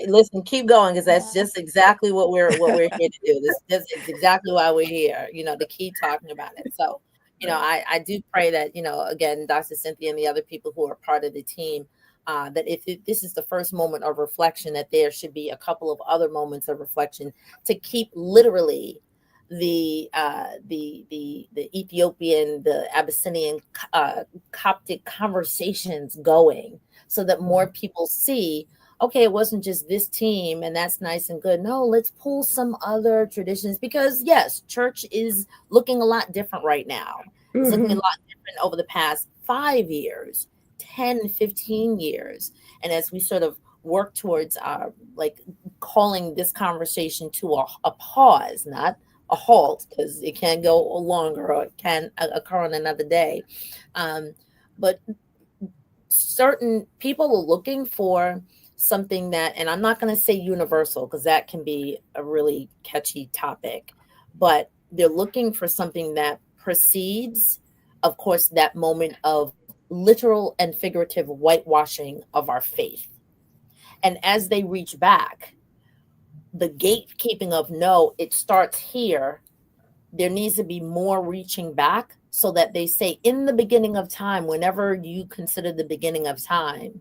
[SPEAKER 1] Listen, keep going, because that's just exactly what we're here to do. This is exactly why we're here, to keep talking about it. So, I do pray that, again, Dr. Cynthia and the other people who are part of the team, that if this is the first moment of reflection, that there should be a couple of other moments of reflection to keep literally the Ethiopian, the Abyssinian, Coptic conversations going, so that more people see, okay, it wasn't just this team and that's nice and good. No, let's pull some other traditions, because yes, church is looking a lot different right now. It's looking a lot different over the past 5 years, 10, 15 years. And as we sort of work towards calling this conversation to a pause, not a halt, because it can go longer or it can occur on another day. But certain people are looking for something that, and I'm not going to say universal because that can be a really catchy topic, but they're looking for something that precedes, of course, that moment of literal and figurative whitewashing of our faith. And as they reach back, the gatekeeping of, no, it starts here. There needs to be more reaching back, so that they say, in the beginning of time, whenever you consider the beginning of time,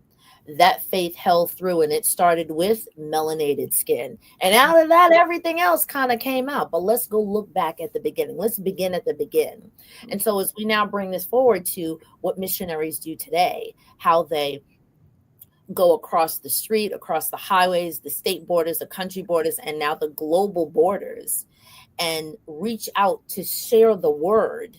[SPEAKER 1] that faith held through, and it started with melanated skin. And out of that, everything else kind of came out. But let's go look back at the beginning. Let's begin at the beginning. And so as we now bring this forward to what missionaries do today, how they go across the street, across the highways, the state borders, the country borders, and now the global borders, and reach out to share the word.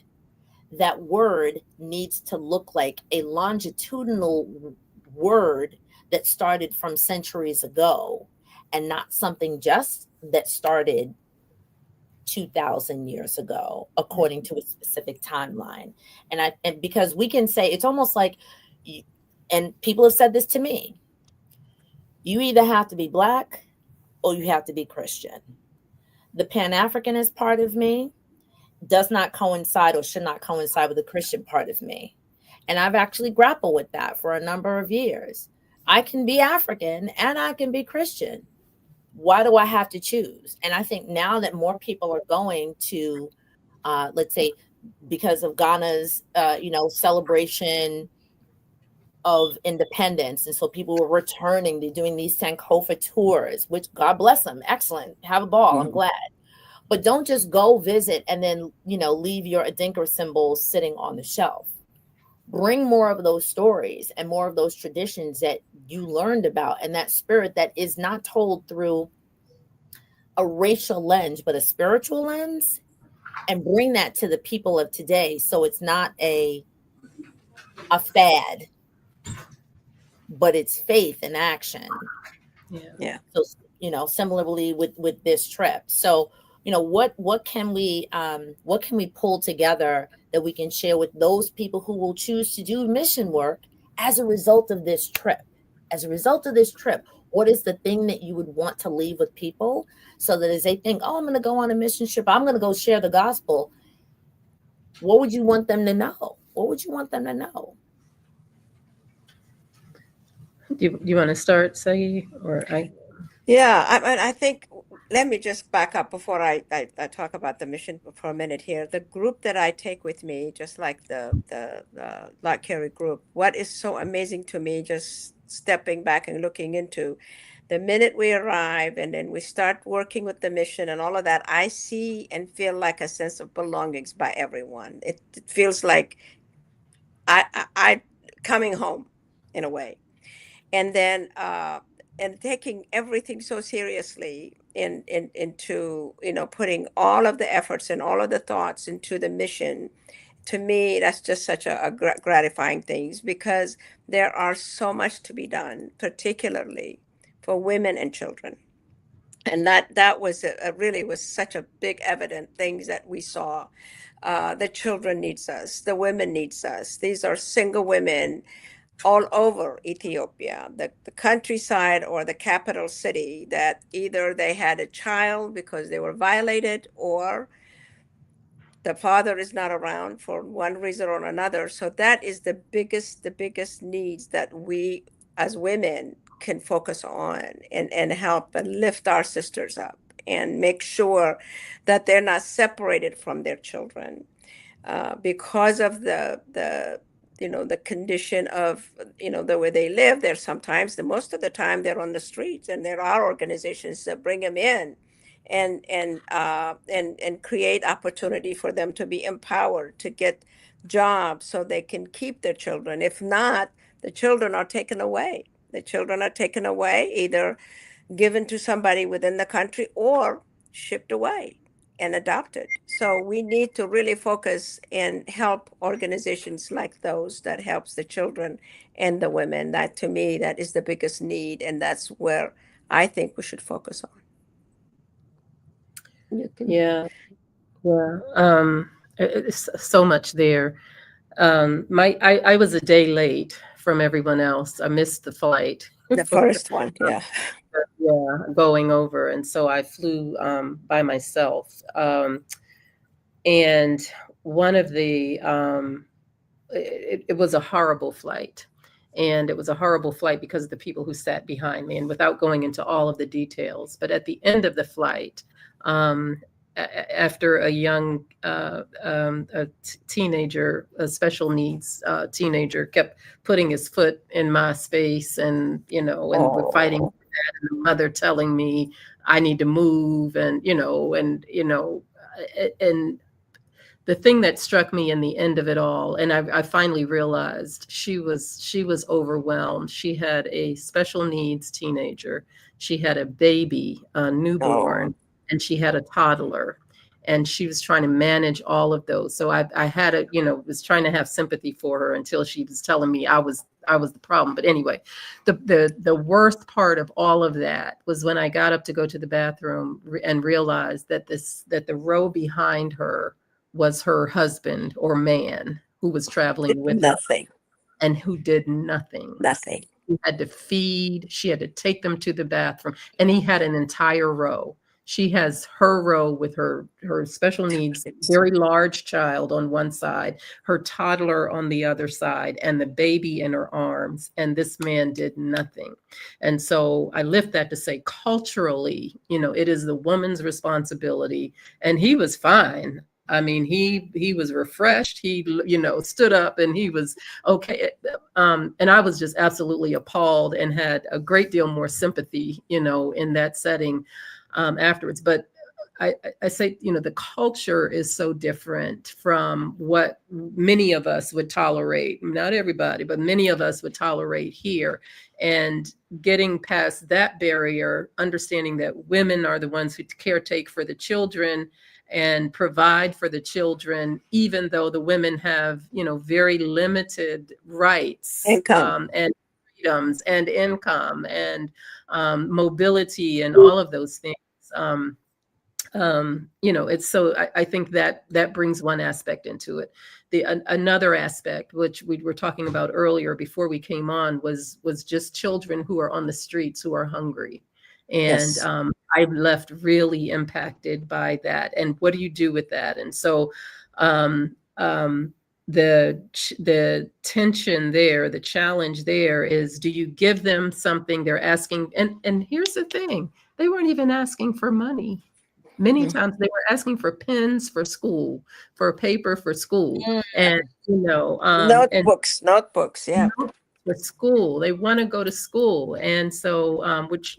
[SPEAKER 1] That word needs to look like a longitudinal word that started from centuries ago, and not something just that started 2,000 years ago, according to a specific timeline. And because we can say, it's almost like, and people have said this to me, you either have to be Black or you have to be Christian. The Pan-Africanist part of me does not coincide or should not coincide with the Christian part of me. And I've actually grappled with that for a number of years. I can be African and I can be Christian. Why do I have to choose? And I think now that more people are going to, let's say, because of Ghana's, celebration of independence, and so people were returning, they're doing these Sankofa tours, which God bless them, excellent, have a ball, I'm glad. But don't just go visit and then, leave your Adinkra symbols sitting on the shelf. Bring more of those stories and more of those traditions that you learned about, and that spirit that is not told through a racial lens, but a spiritual lens, and bring that to the people of today. So it's not a fad, but it's faith in action.
[SPEAKER 3] Yeah.
[SPEAKER 1] So, similarly with this trip. So, what can we pull together that we can share with those people who will choose to do mission work as a result of this trip? As a result of this trip, what is the thing that you would want to leave with people so that as they think, oh, I'm going to go on a mission trip, I'm going to go share the gospel. What would you want them to know? What would you want them to know?
[SPEAKER 2] You want to start, Segi, or I?
[SPEAKER 3] Yeah, I think, let me just back up before I talk about the mission for a minute here. The group that I take with me, just like the Lott Carey group, what is so amazing to me, just stepping back and looking into the minute we arrive and then we start working with the mission and all of that, I see and feel like a sense of belongings by everyone. It feels like I coming home in a way. And then and taking everything so seriously into putting all of the efforts and all of the thoughts into the mission. To me, that's just such a gratifying thing, because there are so much to be done, particularly for women and children. And that was really was such a big evident things that we saw. The children needs us, the women needs us. These are single women all over Ethiopia, the countryside or the capital city, that either they had a child because they were violated, or the father is not around for one reason or another. So that is the biggest needs that we as women can focus on and help and lift our sisters up and make sure that they're not separated from their children because of the condition of the way they live. They're sometimes, most of the time, they're on the streets, and there are organizations that bring them in and create opportunity for them to be empowered to get jobs so they can keep their children. If not, the children are taken away. The children are taken away, either given to somebody within the country or shipped away and adopted. So we need to really focus and help organizations like those that helps the children and the women. That, to me, that is the biggest need, and that's where I think we should focus on.
[SPEAKER 2] Yeah. It's so much there. I was a day late from everyone else. I missed the flight.
[SPEAKER 3] The first one, yeah.
[SPEAKER 2] Yeah, going over, and so I flew by myself. And one of the it was a horrible flight. And it was a horrible flight because of the people who sat behind me, and without going into all of the details. But at the end of the flight, after a young teenager, a special needs teenager, kept putting his foot in my space, and we're fighting with that, and the mother telling me I need to move, and the thing that struck me in the end of it all, and I finally realized she was overwhelmed. She had a special needs teenager. She had a baby, a newborn, and she had a toddler, and she was trying to manage all of those. So I had was trying to have sympathy for her until she was telling me I was the problem. But anyway, the worst part of all of that was when I got up to go to the bathroom and realized that the row behind her was her husband or man who was traveling with
[SPEAKER 3] nothing
[SPEAKER 2] her, and who did nothing.
[SPEAKER 3] Nothing.
[SPEAKER 2] He had to feed, she had to take them to the bathroom, and he had an entire row. She has her row with her special needs, very large child on one side, her toddler on the other side, and the baby in her arms. And this man did nothing. And so I lift that to say, culturally, it is the woman's responsibility. And he was fine. I mean, he was refreshed. He, stood up, and he was okay. And I was just absolutely appalled and had a great deal more sympathy, in that setting afterwards. But I say, the culture is so different from what many of us would tolerate. Not everybody, but many of us would tolerate here. And getting past that barrier, understanding that women are the ones who caretake for the children and provide for the children, even though the women have, very limited rights,
[SPEAKER 3] Income.
[SPEAKER 2] and freedoms and income and mobility and all of those things. It's so I think that brings one aspect into it. Another aspect, which we were talking about earlier before we came on, was just children who are on the streets who are hungry. And
[SPEAKER 3] Yes.
[SPEAKER 2] I've left really impacted by that. And what do you do with that? And so the tension there, the challenge there is, do you give them something they're asking? And here's the thing, they weren't even asking for money. Many times they were asking for pens for school, for paper for school, and
[SPEAKER 3] Notebooks, yeah.
[SPEAKER 2] for school. They want to go to school, and so which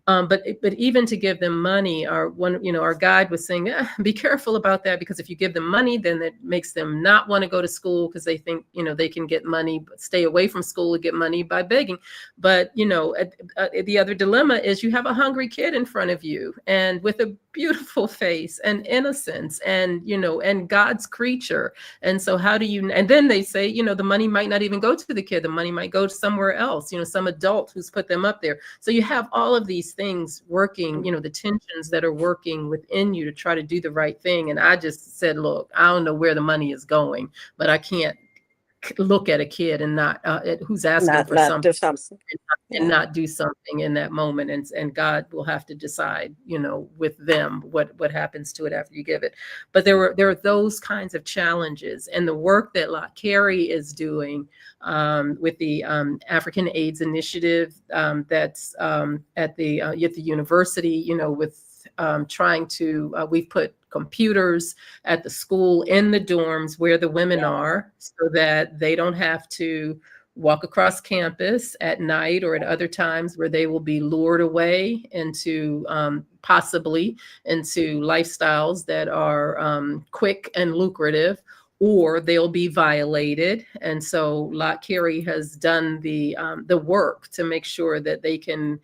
[SPEAKER 2] but even to give them money, our guide was saying, be careful about that, because if you give them money, then it makes them not want to go to school, because they think they can get money, but stay away from school and get money by begging. But the other dilemma is, you have a hungry kid in front of you, and with a beautiful face and innocence, and and God's creature. And so how do you? And then they say, the money might not even go to the kid. The money might go to somewhere else. Some adult who's put them up there. So you have all of these things working, the tensions that are working within you to try to do the right thing. And I just said, look, I don't know where the money is going, but I can't look at a kid and not who's asking for something,
[SPEAKER 3] do something.
[SPEAKER 2] And not do something in that moment. And God will have to decide, with them what happens to it after you give it. But there are those kinds of challenges, and the work that Lott Carey is doing with the African AIDS Initiative, that's at the university, with trying to, we've put computers at the school in the dorms where the women are, so that they don't have to walk across campus at night or at other times where they will be lured away into possibly into lifestyles that are quick and lucrative, or they'll be violated. And so Lott Carey has done the work to make sure that they can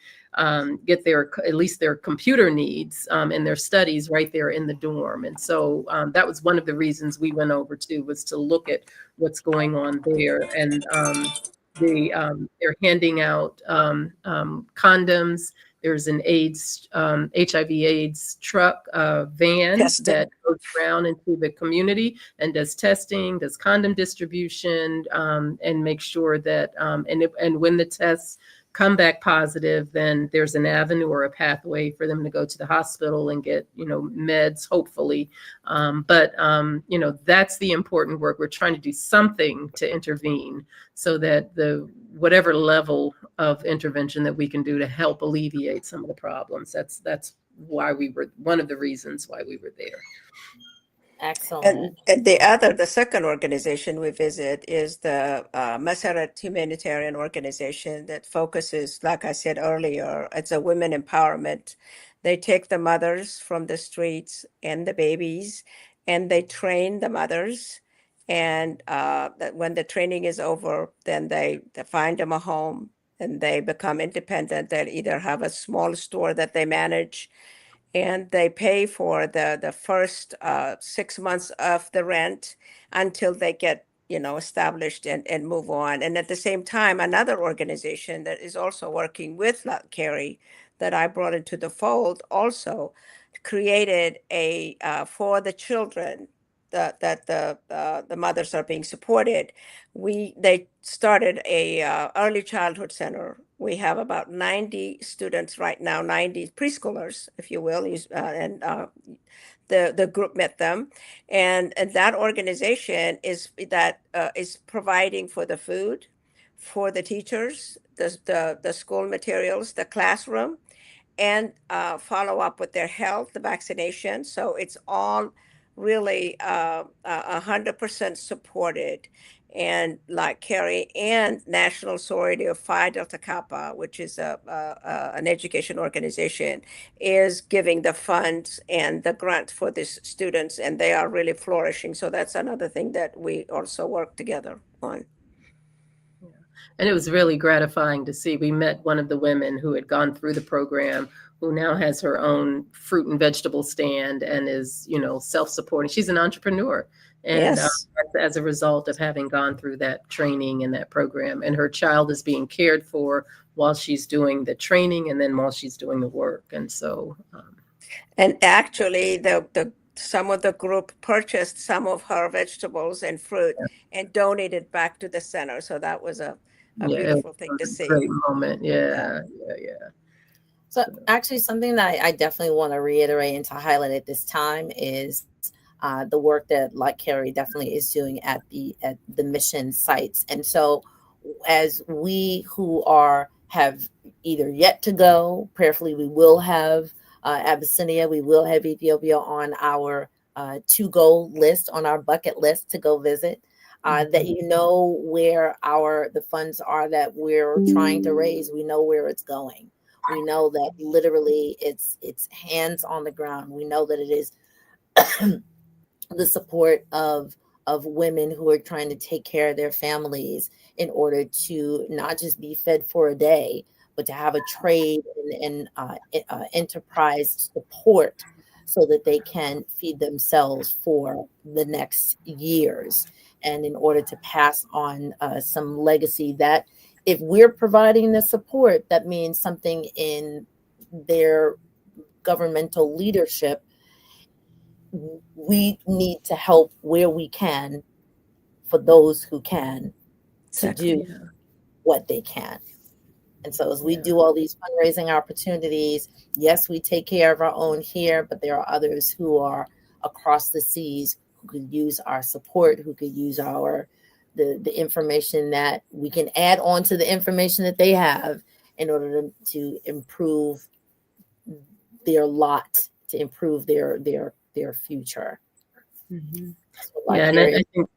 [SPEAKER 2] get at least their computer needs and their studies right there in the dorm. And so that was one of the reasons we went over to, was to look at what's going on there. And they're handing out condoms. There's an HIV/AIDS truck van
[SPEAKER 3] Testing.
[SPEAKER 2] that goes around into the community and does testing, does condom distribution, and make sure that and when the tests come back positive, then there's an avenue or a pathway for them to go to the hospital and get, meds, hopefully. But that's the important work. We're trying to do something to intervene, so that whatever level of intervention that we can do to help alleviate some of the problems. That's why one of the reasons why we were there.
[SPEAKER 1] Excellent.
[SPEAKER 3] And the second organization we visit is the Maseret Humanitarian Organization that focuses, like I said earlier, it's a women empowerment. They take the mothers from the streets and the babies, and they train the mothers. And that when the training is over, then they find them a home, and they become independent. They'll either have a small store that they manage, and they pay for the first 6 months of the rent until they get established and move on. And at the same time, another organization that is also working with Lott Carey, that I brought into the fold, also created a for the children that the mothers are being supported. They started a early childhood center. We have about 90 students right now, 90 preschoolers, if you will, and the group met them, and that organization is providing for the food, for the teachers, the school materials, the classroom, and follow up with their health, the vaccination. So it's all really 100% supported. And Lott Carey and National Sorority of Phi Delta Kappa, which is an education organization, is giving the funds and the grant for these students, and they are really flourishing. So that's another thing that we also work together on.
[SPEAKER 2] Yeah. And it was really gratifying to see. We met one of the women who had gone through the program, who now has her own fruit and vegetable stand and is, self-supporting. She's an entrepreneur. And
[SPEAKER 3] Yes.
[SPEAKER 2] as a result of having gone through that training and that program, and her child is being cared for while she's doing the training and then while she's doing the work. And so,
[SPEAKER 3] and actually some of the group purchased some of her vegetables and fruit and donated back to the center. So that was a beautiful thing to see.
[SPEAKER 2] Great moment. Yeah.
[SPEAKER 1] So actually something that I definitely want to reiterate and to highlight at this time is the work that Lott Carey definitely is doing at the mission sites. And so as we who have either yet to go, prayerfully we will have Abyssinia, we will have Ethiopia on our to-go list, on our bucket list to go visit, that where the funds are that we're trying to raise. We know where it's going. We know that literally it's hands on the ground. We know that it is the support of women who are trying to take care of their families in order to not just be fed for a day, but to have a trade and enterprise support so that they can feed themselves for the next years. And in order to pass on some legacy that, if we're providing the support, that means something in their governmental leadership. We need to help where we can for those who can to do what they can. And so as we do all these fundraising opportunities, yes, we take care of our own here, but there are others who are across the seas who could use our support, who could use the information that we can add on to the information that they have in order to improve their lot, to improve their future.
[SPEAKER 2] And I think,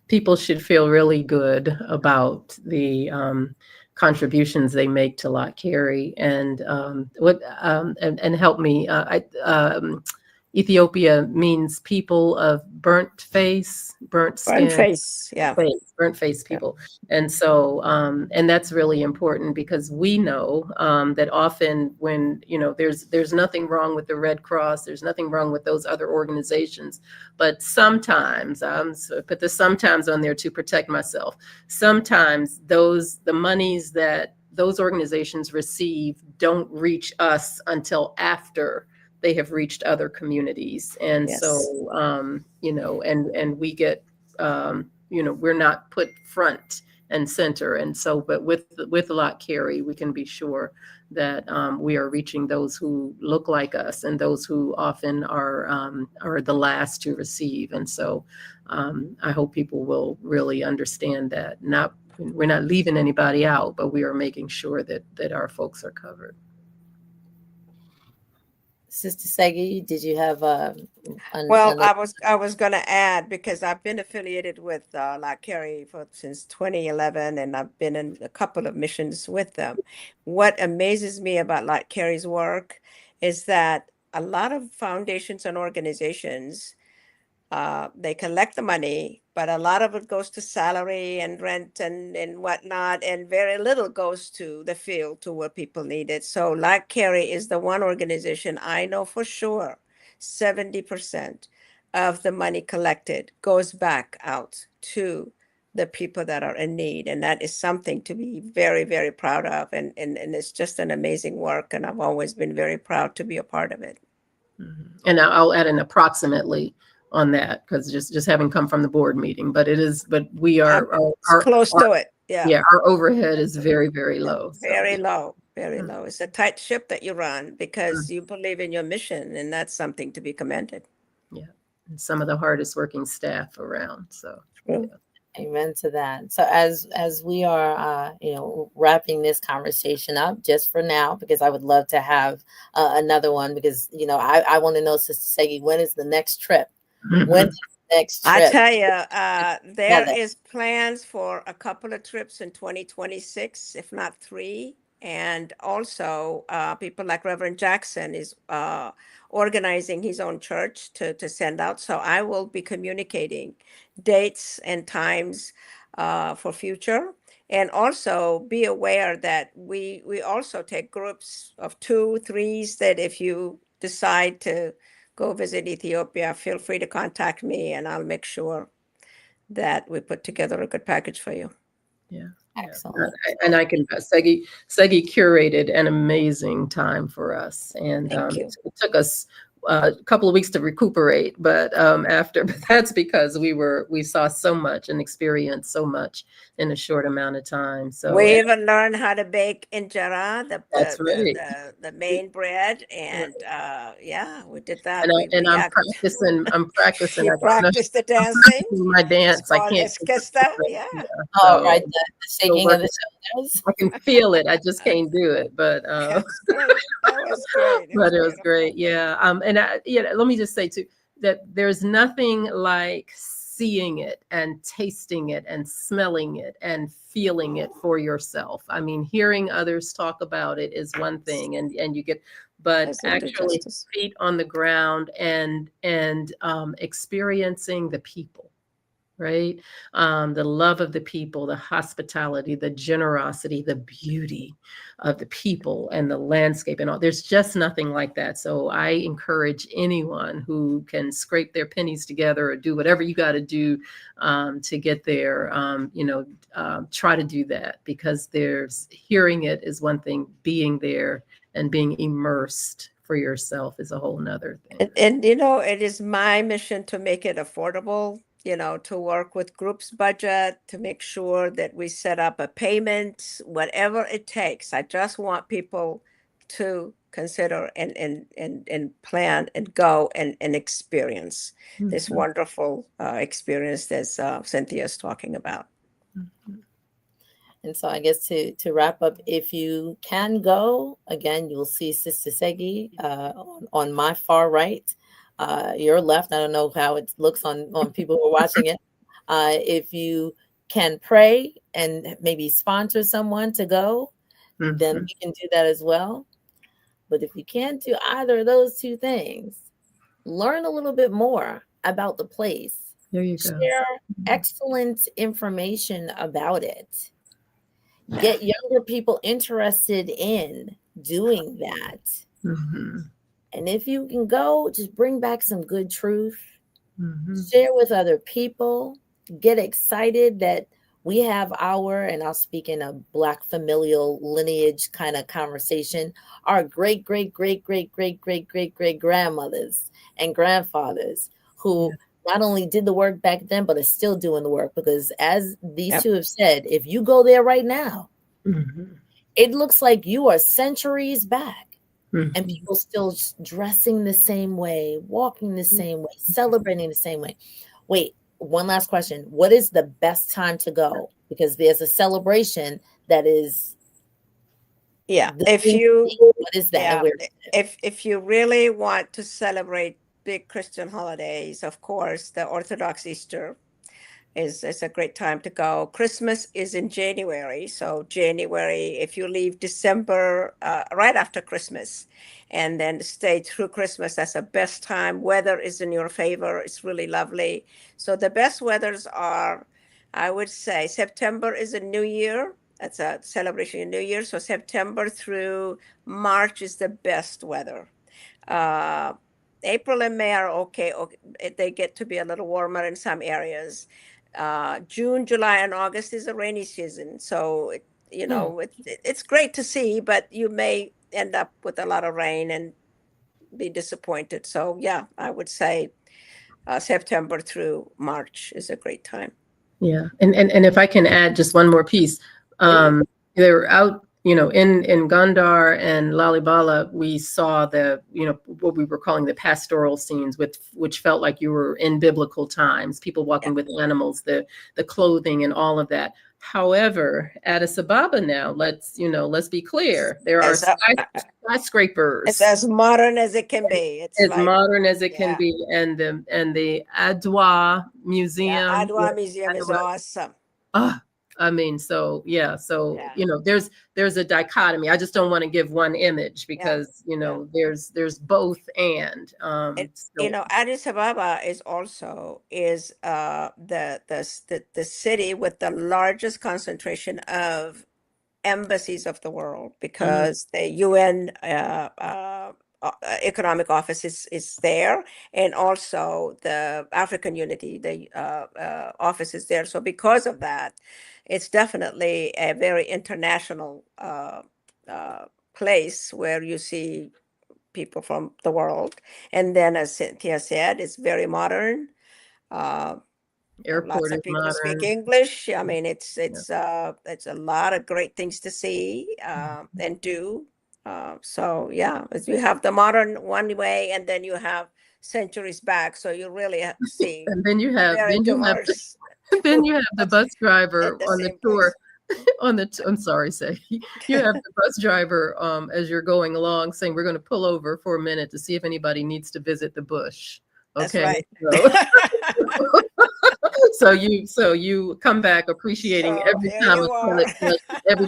[SPEAKER 2] people should feel really good about the contributions they make to Lott Carey, and help me. Ethiopia means people of burnt skin, burnt face people. And so, and that's really important because we know that often when, there's nothing wrong with the Red Cross, there's nothing wrong with those other organizations, but sometimes, so I put the sometimes on there to protect myself. Sometimes the monies that those organizations receive don't reach us until after they have reached other communities. And so, and we get, we're not put front and center. And so, but with Lott Carey, we can be sure that we are reaching those who look like us and those who often are the last to receive. And so I hope people will really understand that we're not leaving anybody out, but we are making sure that our folks are covered.
[SPEAKER 1] Sister Segi, did you have
[SPEAKER 3] I was going to add, because I've been affiliated with Lott Carey since 2011, and I've been in a couple of missions with them. What amazes me about Lott Carey's work is that a lot of foundations and organizations, they collect the money, but a lot of it goes to salary and rent and whatnot, and very little goes to the field, to where people need it. So Lott Carey is the one organization I know for sure 70% of the money collected goes back out to the people that are in need. And that is something to be very, very proud of. And it's just an amazing work. And I've always been very proud to be a part of it.
[SPEAKER 2] And I'll add an approximately on that, because just having come from the board meeting, but we are
[SPEAKER 3] close to it. Yeah.
[SPEAKER 2] Our overhead is very, very low.
[SPEAKER 3] Very low. It's a tight ship that you run because you believe in your mission, and that's something to be commended.
[SPEAKER 2] Yeah. And some of the hardest working staff around. So,
[SPEAKER 1] Amen to that. So as we are, wrapping this conversation up just for now, because I would love to have another one, because I want to know, Sister Segi, when is the next trip? When is the next
[SPEAKER 3] I
[SPEAKER 1] trip?
[SPEAKER 3] tell you, there is plans for a couple of trips in 2026, if not 3. And also, people like Reverend Jackson is organizing his own church to send out. So I will be communicating dates and times for future. And also be aware that we also take groups of 2, 3s, that if you decide to go visit Ethiopia, feel free to contact me and I'll make sure that we put together a good package for you.
[SPEAKER 2] Yeah.
[SPEAKER 1] Excellent.
[SPEAKER 2] And I confess, Segi curated an amazing time for us. And
[SPEAKER 3] Thank you.
[SPEAKER 2] it took us a couple of weeks to recuperate, but that's because we saw so much and experienced so much in a short amount of time. So
[SPEAKER 3] we even learned how to bake injera,
[SPEAKER 2] that's right.
[SPEAKER 3] the main bread, and we did that.
[SPEAKER 2] And I'm practicing.
[SPEAKER 3] You practiced the dancing.
[SPEAKER 2] My dance. I can't.
[SPEAKER 3] Eskista. Yeah.
[SPEAKER 1] Oh, right. The shaking of the shoulders.
[SPEAKER 2] I can feel it. I just can't do it. But
[SPEAKER 3] That's great. That was great.
[SPEAKER 2] But it was great. Yeah. Let me just say too that there's nothing like seeing it and tasting it and smelling it and feeling it for yourself. I mean, hearing others talk about it is one thing, and you get, but actually feet on the ground and experiencing the people. Right? The love of the people, the hospitality, the generosity, the beauty of the people and the landscape and all. There's just nothing like that. So I encourage anyone who can scrape their pennies together or do whatever you got to do to get there, try to do that, because hearing it is one thing, being there and being immersed for yourself is a whole nother thing.
[SPEAKER 3] And it is my mission to make it affordable, to work with groups budget, to make sure that we set up a payment, whatever it takes. I just want people to consider and plan and go and experience this wonderful experience that Cynthia is talking about.
[SPEAKER 1] And so I guess to wrap up, if you can go, again, you'll see Sister Segi on my far right. Your left, I don't know how it looks on people who are watching it. If you can pray and maybe sponsor someone to go, then we can do that as well. But if you can't do either of those two things, learn a little bit more about the place.
[SPEAKER 2] There you go.
[SPEAKER 1] Share excellent information about it. Get younger people interested in doing that. And if you can go, just bring back some good truth. Share with other people. Get excited that we have and I'll speak in a Black familial lineage kind of conversation, our great grandmothers and grandfathers who not only did the work back then, but are still doing the work. Because as these two have said, if you go there right now, it looks like you are centuries back. And people still dressing the same way, walking the same way, celebrating the same way. Wait, one last question. What is the best time to go? Because there's a celebration that is.
[SPEAKER 3] What is that? If you really want to celebrate big Christian holidays, of course, the Orthodox Easter is a great time to go. Christmas is in January. So January, if you leave December, right after Christmas, and then stay through Christmas, that's the best time. Weather is in your favor. It's really lovely. So the best weathers are, I would say, September is a new year. That's a celebration of New Year. So September through March is the best weather. April and May are okay. They get to be a little warmer in some areas. June, July, and August is a rainy season. So, it's great to see, but you may end up with a lot of rain and be disappointed. So, I would say September through March is a great time.
[SPEAKER 2] Yeah. And if I can add just one more piece, they're out in Gondar and Lalibela, we saw what we were calling the pastoral scenes, which felt like you were in biblical times, people walking with animals, the clothing and all of that. However, Addis Ababa now, let's be clear, there are skyscrapers.
[SPEAKER 3] It's as modern as it can be. It's
[SPEAKER 2] as modern as it can be, and the Adwa Museum.
[SPEAKER 3] Yeah, Adwa Museum is awesome.
[SPEAKER 2] I mean, there's a dichotomy. I just don't want to give one image because there's both and.
[SPEAKER 3] Addis Ababa is also the city with the largest concentration of embassies of the world, because the UN economic office is there, and also the African Unity, the office is there. So because of that, it's definitely a very international place where you see people from the world. And then, as Cynthia said, it's very modern.
[SPEAKER 2] Airport
[SPEAKER 3] lots of people speak English. I mean, it's a lot of great things to see and do. So you have the modern one way, and then you have centuries back. So you really see.
[SPEAKER 2] And then you have the bus driver on the tour. I'm sorry, Segi. You have the bus driver as you're going along saying, we're going to pull over for a minute to see if anybody needs to visit the bush. Okay.
[SPEAKER 3] That's right.
[SPEAKER 2] So you come back appreciating every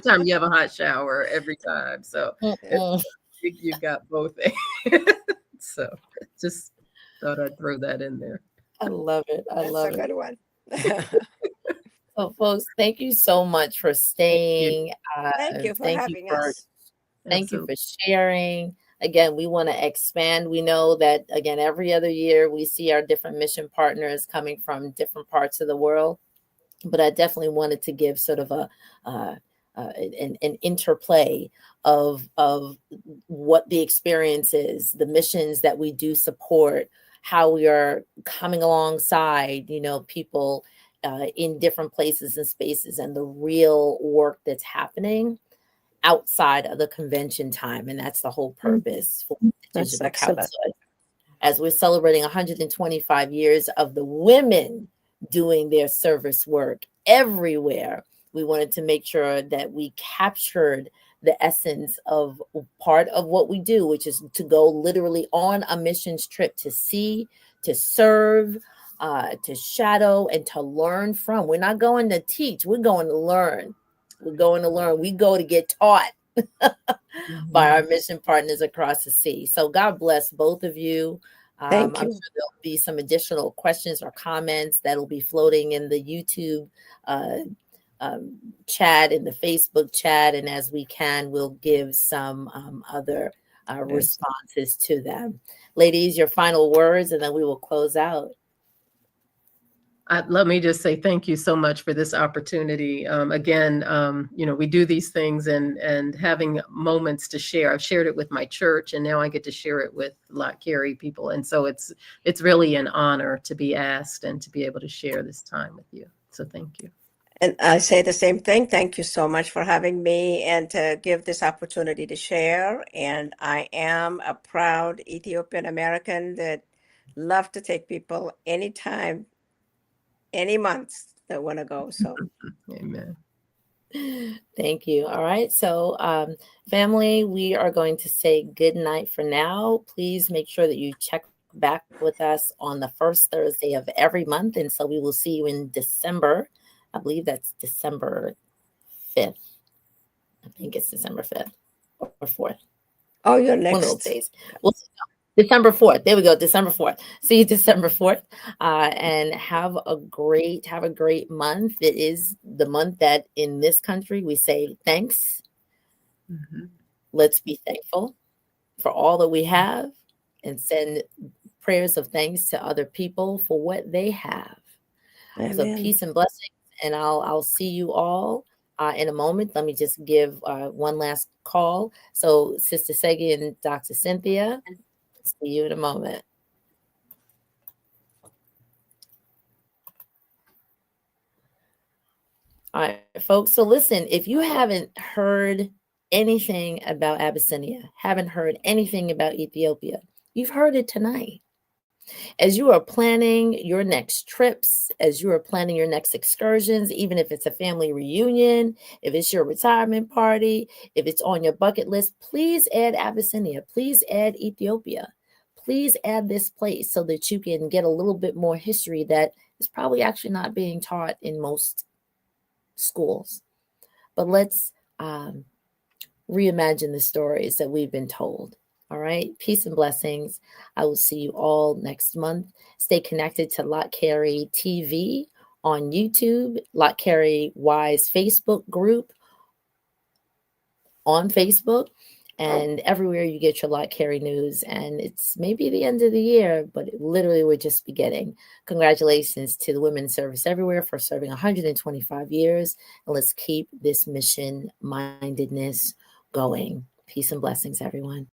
[SPEAKER 2] time you have a hot shower, every time. So you got both. So just thought I'd throw that in there.
[SPEAKER 1] I love it.
[SPEAKER 3] That's a good one.
[SPEAKER 1] So, folks, thank you so much for staying.
[SPEAKER 3] Thank you for having us.
[SPEAKER 1] Thank you for sharing. Again, we want to expand. We know that, again, every other year we see our different mission partners coming from different parts of the world. But I definitely wanted to give sort of an interplay of what the experience is, the missions that we do support, how we are coming alongside, people in different places and spaces, and the real work that's happening outside of the convention time. And that's the whole purpose for the Digital Couch. As we're celebrating 125 years of the women doing their service work everywhere, we wanted to make sure that we captured the essence of part of what we do, which is to go literally on a missions trip to see, to serve, to shadow, and to learn from. We're not going to teach, we're going to learn. We're going to learn. We go to get taught by our mission partners across the sea. So God bless both of you.
[SPEAKER 3] Thank you.
[SPEAKER 1] I'm sure there'll be some additional questions or comments that'll be floating in the YouTube chat, in the Facebook chat. And as we can, we'll give some other responses to them. Ladies, your final words, and then we will close out.
[SPEAKER 2] Let me just say thank you so much for this opportunity. Again, we do these things and having moments to share. I've shared it with my church, and now I get to share it with Lott Carey people. And so it's really an honor to be asked and to be able to share this time with you. So thank you.
[SPEAKER 3] And I say the same thing. Thank you so much for having me and to give this opportunity to share. And I am a proud Ethiopian American that love to take people anytime, any month that want to go. So
[SPEAKER 2] amen.
[SPEAKER 1] Thank you. All right. So family, we are going to say good night for now. Please make sure that you check back with us on the first Thursday of every month. And so we will see you in December. I believe that's December 5th. I think it's December 5th or 4th.
[SPEAKER 3] Oh, you're next.
[SPEAKER 1] One of those days. December 4th. There we go. December 4th. See you December 4th. And have a great month. It is the month that in this country we say thanks. Mm-hmm. Let's be thankful for all that we have and send prayers of thanks to other people for what they have. Amen. So peace and blessings. And I'll see you all in a moment. Let me just give one last call. So Sister Segi and Dr. Cynthia, see you in a moment. All right, folks. So listen, if you haven't heard anything about Abyssinia, haven't heard anything about Ethiopia, you've heard it tonight. As you are planning your next trips, as you are planning your next excursions, even if it's a family reunion, if it's your retirement party, if it's on your bucket list, please add Abyssinia. Please add Ethiopia. Please add this place so that you can get a little bit more history that is probably actually not being taught in most schools. But let's reimagine the stories that we've been told. All right. Peace and blessings. I will see you all next month. Stay connected to Lott Carey TV on YouTube, Lott Carey Wise Facebook group on Facebook, and everywhere you get your Lott Carey news. And it's maybe the end of the year, but literally we're just beginning. Congratulations to the Women's Service Everywhere for serving 125 years. And let's keep this mission mindedness going. Peace and blessings, everyone.